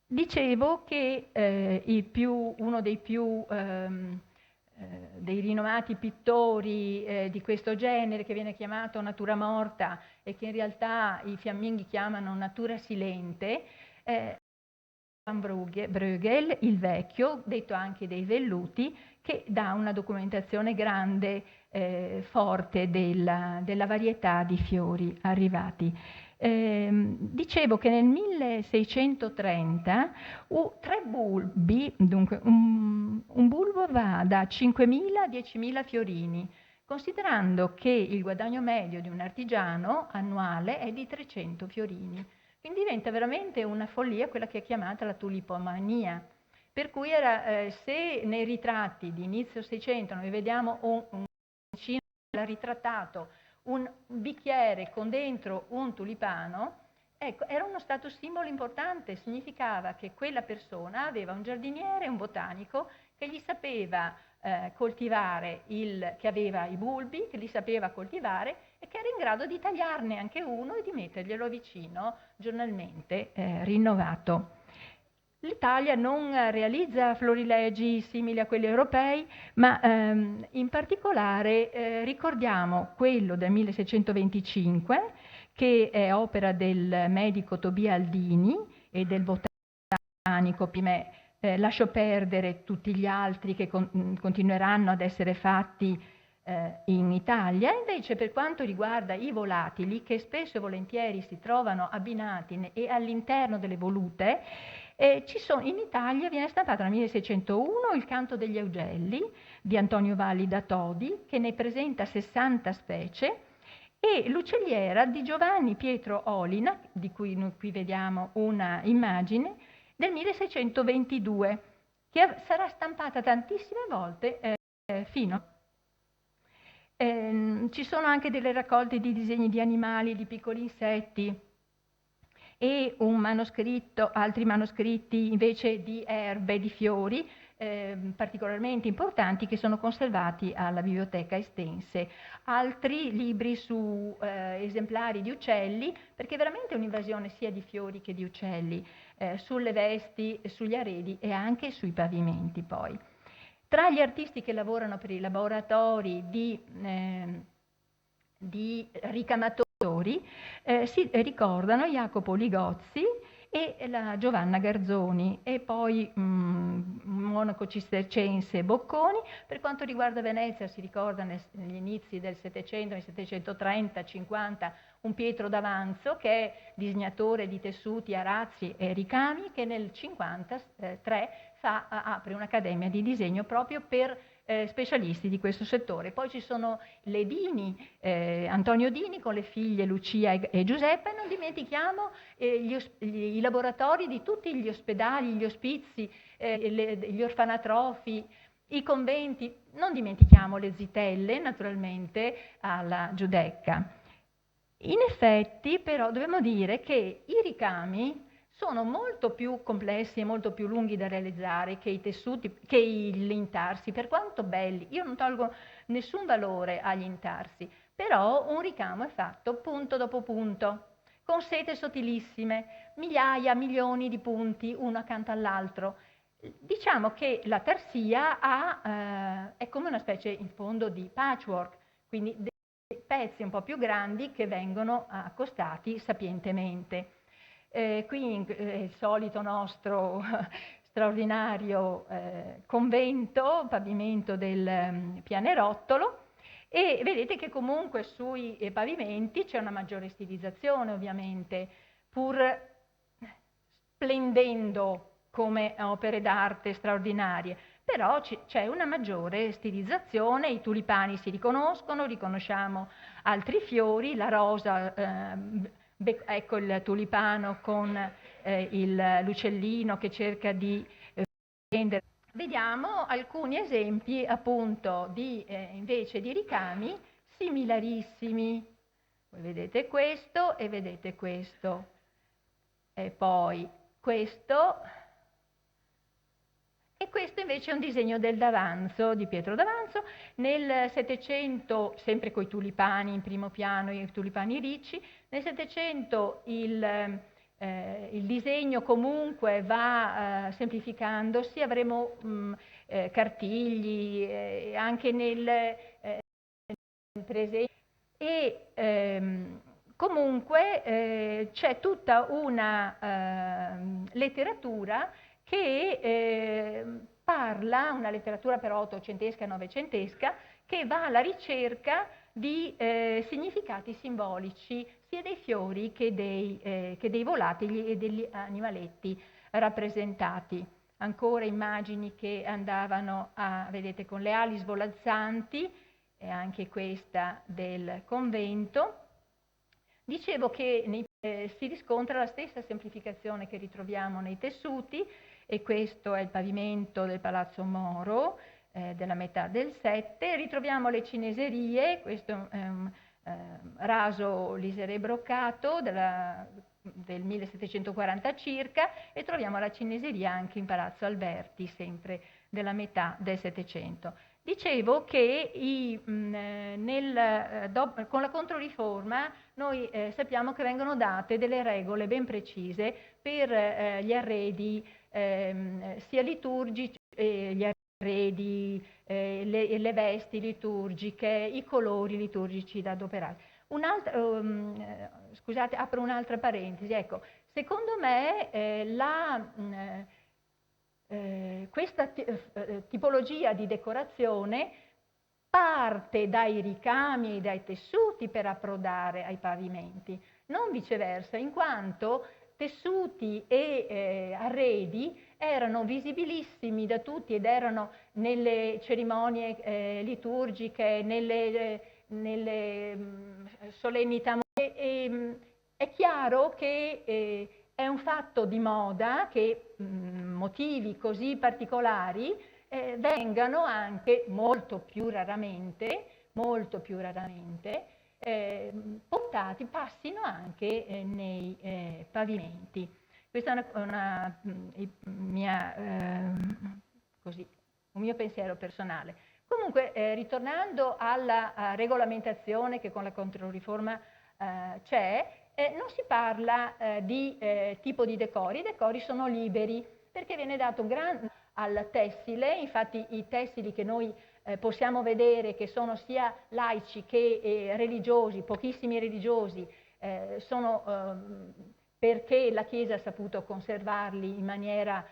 [SPEAKER 8] Dicevo che uno dei rinomati pittori di questo genere, che viene chiamato natura morta e che in realtà i fiamminghi chiamano natura silente, Van Bruegel, il vecchio, detto anche dei velluti, che dà una documentazione grande, forte della varietà di fiori arrivati. Dicevo che nel 1630 tre bulbi, dunque un bulbo va da 5.000 a 10.000 fiorini, considerando che il guadagno medio di un artigiano annuale è di 300 fiorini. Quindi diventa veramente una follia quella che è chiamata la tulipomania. Per cui se nei ritratti di inizio 600 noi vediamo un vicino che ha ritrattato un bicchiere con dentro un tulipano, ecco, era uno status simbolo importante, significava che quella persona aveva un giardiniere, un botanico, che gli sapeva coltivare, che aveva i bulbi, che li sapeva coltivare e che era in grado di tagliarne anche uno e di metterglielo vicino giornalmente rinnovato. L'Italia non realizza florilegi simili a quelli europei, ma in particolare ricordiamo quello del 1625, che è opera del medico Tobia Aldini e del botanico Pimè. Lascio perdere tutti gli altri che continueranno ad essere fatti in Italia. Invece, per quanto riguarda i volatili, che spesso e volentieri si trovano abbinati e all'interno delle volute, in Italia viene stampato nel 1601 il Canto degli Augelli di Antonio Valli da Todi, che ne presenta 60 specie, e l'Uccelliera di Giovanni Pietro Olina, di cui noi qui vediamo una immagine, del 1622, che sarà stampata tantissime volte fino. Ci sono anche delle raccolte di disegni di animali, di piccoli insetti, e altri manoscritti invece di erbe, di fiori, particolarmente importanti, che sono conservati alla Biblioteca Estense. Altri libri su esemplari di uccelli, perché veramente è un'invasione sia di fiori che di uccelli, sulle vesti, sugli arredi e anche sui pavimenti poi. Tra gli artisti che lavorano per i laboratori di ricamatori si ricordano Jacopo Ligozzi e la Giovanna Garzoni, e poi un monaco cistercense, Bocconi. Per quanto riguarda Venezia, si ricorda negli inizi del Settecento, nel 730-50, un Pietro d'Avanzo, che è disegnatore di tessuti, arazzi e ricami, che nel 1953 apre un'accademia di disegno proprio per specialisti di questo settore. Poi ci sono le Dini, Antonio Dini con le figlie Lucia e Giuseppa, e non dimentichiamo i laboratori di tutti gli ospedali, gli ospizi, gli orfanatrofi, i conventi, non dimentichiamo le zitelle naturalmente alla Giudecca. In effetti però dobbiamo dire che i ricami sono molto più complessi e molto più lunghi da realizzare che i tessuti, che gli intarsi, per quanto belli. Io non tolgo nessun valore agli intarsi, però un ricamo è fatto punto dopo punto, con sete sottilissime, migliaia, milioni di punti, uno accanto all'altro. Diciamo che la tarsia è come una specie in fondo di patchwork, quindi dei pezzi un po' più grandi che vengono accostati sapientemente. Qui il solito nostro straordinario convento, pavimento del Pianerottolo, e vedete che comunque sui pavimenti c'è una maggiore stilizzazione, ovviamente, pur splendendo come opere d'arte straordinarie, però c'è una maggiore stilizzazione, i tulipani si riconoscono, riconosciamo altri fiori, la rosa, ecco il tulipano con l'uccellino che cerca di prendere. Vediamo alcuni esempi appunto invece di ricami similarissimi. Voi vedete questo e vedete questo, e poi questo, e questo invece è un disegno del D'Avanzo, di Pietro d'Avanzo, nel Settecento, sempre con i tulipani in primo piano, i tulipani ricci. Nel Settecento il disegno comunque va semplificandosi, avremo cartigli anche nel presente, e comunque c'è tutta una letteratura che parla, una letteratura però ottocentesca e novecentesca, che va alla ricerca di significati simbolici sia dei fiori che dei volatili e degli animaletti rappresentati. Ancora immagini che andavano vedete, con le ali svolazzanti, e anche questa del convento. Dicevo che si riscontra la stessa semplificazione che ritroviamo nei tessuti, e questo è il pavimento del Palazzo Moro della metà del 7. Ritroviamo le cineserie, questo è un raso liseré broccato del 1740 circa, e troviamo la cineseria anche in Palazzo Alberti, sempre della metà del 700. Dicevo che con la Controriforma noi sappiamo che vengono date delle regole ben precise per gli arredi sia liturgici, gli arredi, le vesti liturgiche, i colori liturgici da adoperare. Scusate, apro un'altra parentesi. Ecco, secondo me questa tipologia di decorazione parte dai ricami e dai tessuti per approdare ai pavimenti, non viceversa, in quanto tessuti e arredi erano visibilissimi da tutti ed erano nelle cerimonie liturgiche, nelle solennità. È chiaro che è un fatto di moda che motivi così particolari vengano anche molto più raramente, passino anche nei pavimenti. Questo è un mio pensiero personale. Comunque, ritornando alla regolamentazione che con la Controriforma c'è, non si parla di tipo di decori. I decori sono liberi, perché viene dato al tessile. Infatti i tessili che noi possiamo vedere, che sono sia laici che religiosi, pochissimi religiosi, sono perché la Chiesa ha saputo conservarli in maniera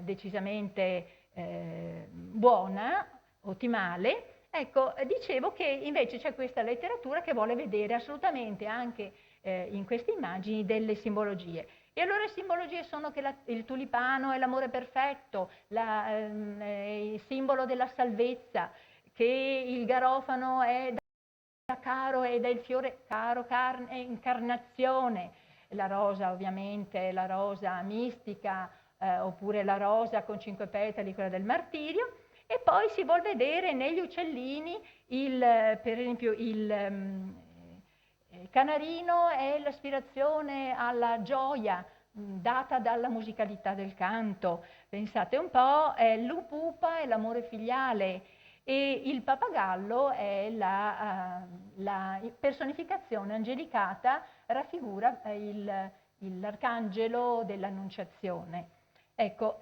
[SPEAKER 8] decisamente buona, ottimale. Ecco, dicevo che invece c'è questa letteratura che vuole vedere assolutamente anche in queste immagini delle simbologie. E allora le simbologie sono che il tulipano è l'amore perfetto, il simbolo della salvezza, che il garofano è da caro ed è il fiore caro, carne, incarnazione, la rosa ovviamente, la rosa mistica, oppure la rosa con 5 petali, quella del martirio. E poi si vuol vedere negli uccellini, per esempio, il canarino è l'aspirazione alla gioia data dalla musicalità del canto. Pensate un po', l'upupa è l'amore filiale e il pappagallo è la personificazione angelicata, raffigura l'arcangelo dell'Annunciazione. Ecco,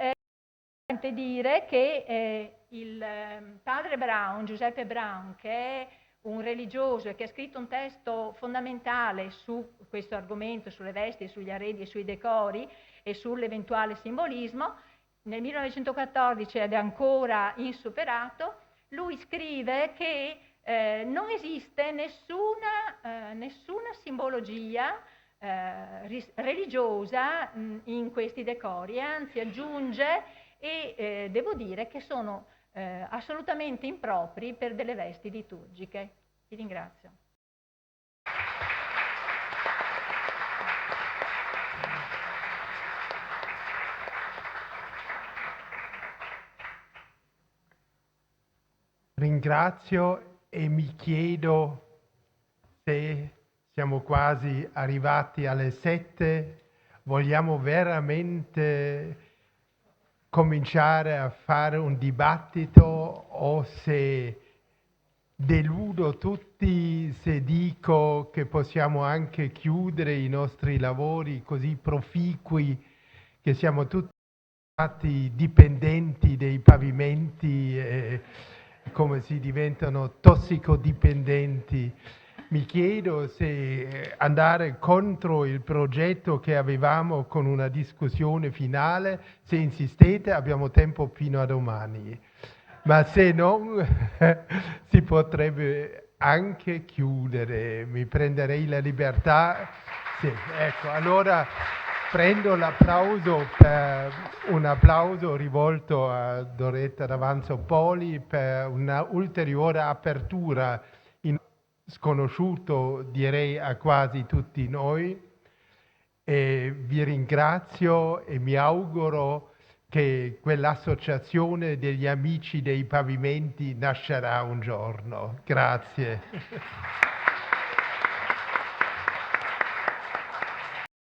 [SPEAKER 8] dire che il padre Brown, Giuseppe Brown, che è un religioso e che ha scritto un testo fondamentale su questo argomento, sulle vesti, sugli arredi e sui decori e sull'eventuale simbolismo, nel 1914 ed è ancora insuperato, lui scrive che non esiste nessuna simbologia religiosa in questi decori, anzi aggiunge e devo dire che sono assolutamente impropri per delle vesti liturgiche. Vi ringrazio.
[SPEAKER 6] Ringrazio e mi chiedo se siamo quasi arrivati alle 7, vogliamo veramente cominciare a fare un dibattito o se deludo tutti se dico che possiamo anche chiudere i nostri lavori così proficui, che siamo tutti stati dipendenti dei pavimenti e come si diventano tossicodipendenti. Mi chiedo se andare contro il progetto che avevamo con una discussione finale. Se insistete abbiamo tempo fino a domani, ma se non si potrebbe anche chiudere. Mi prenderei la libertà. Sì, ecco, allora prendo l'applauso per un applauso rivolto a Doretta D'Avanzo Poli per una ulteriore apertura in sconosciuto, direi, a quasi tutti noi. E vi ringrazio e mi auguro che quell'associazione degli amici dei pavimenti nascerà un giorno. Grazie.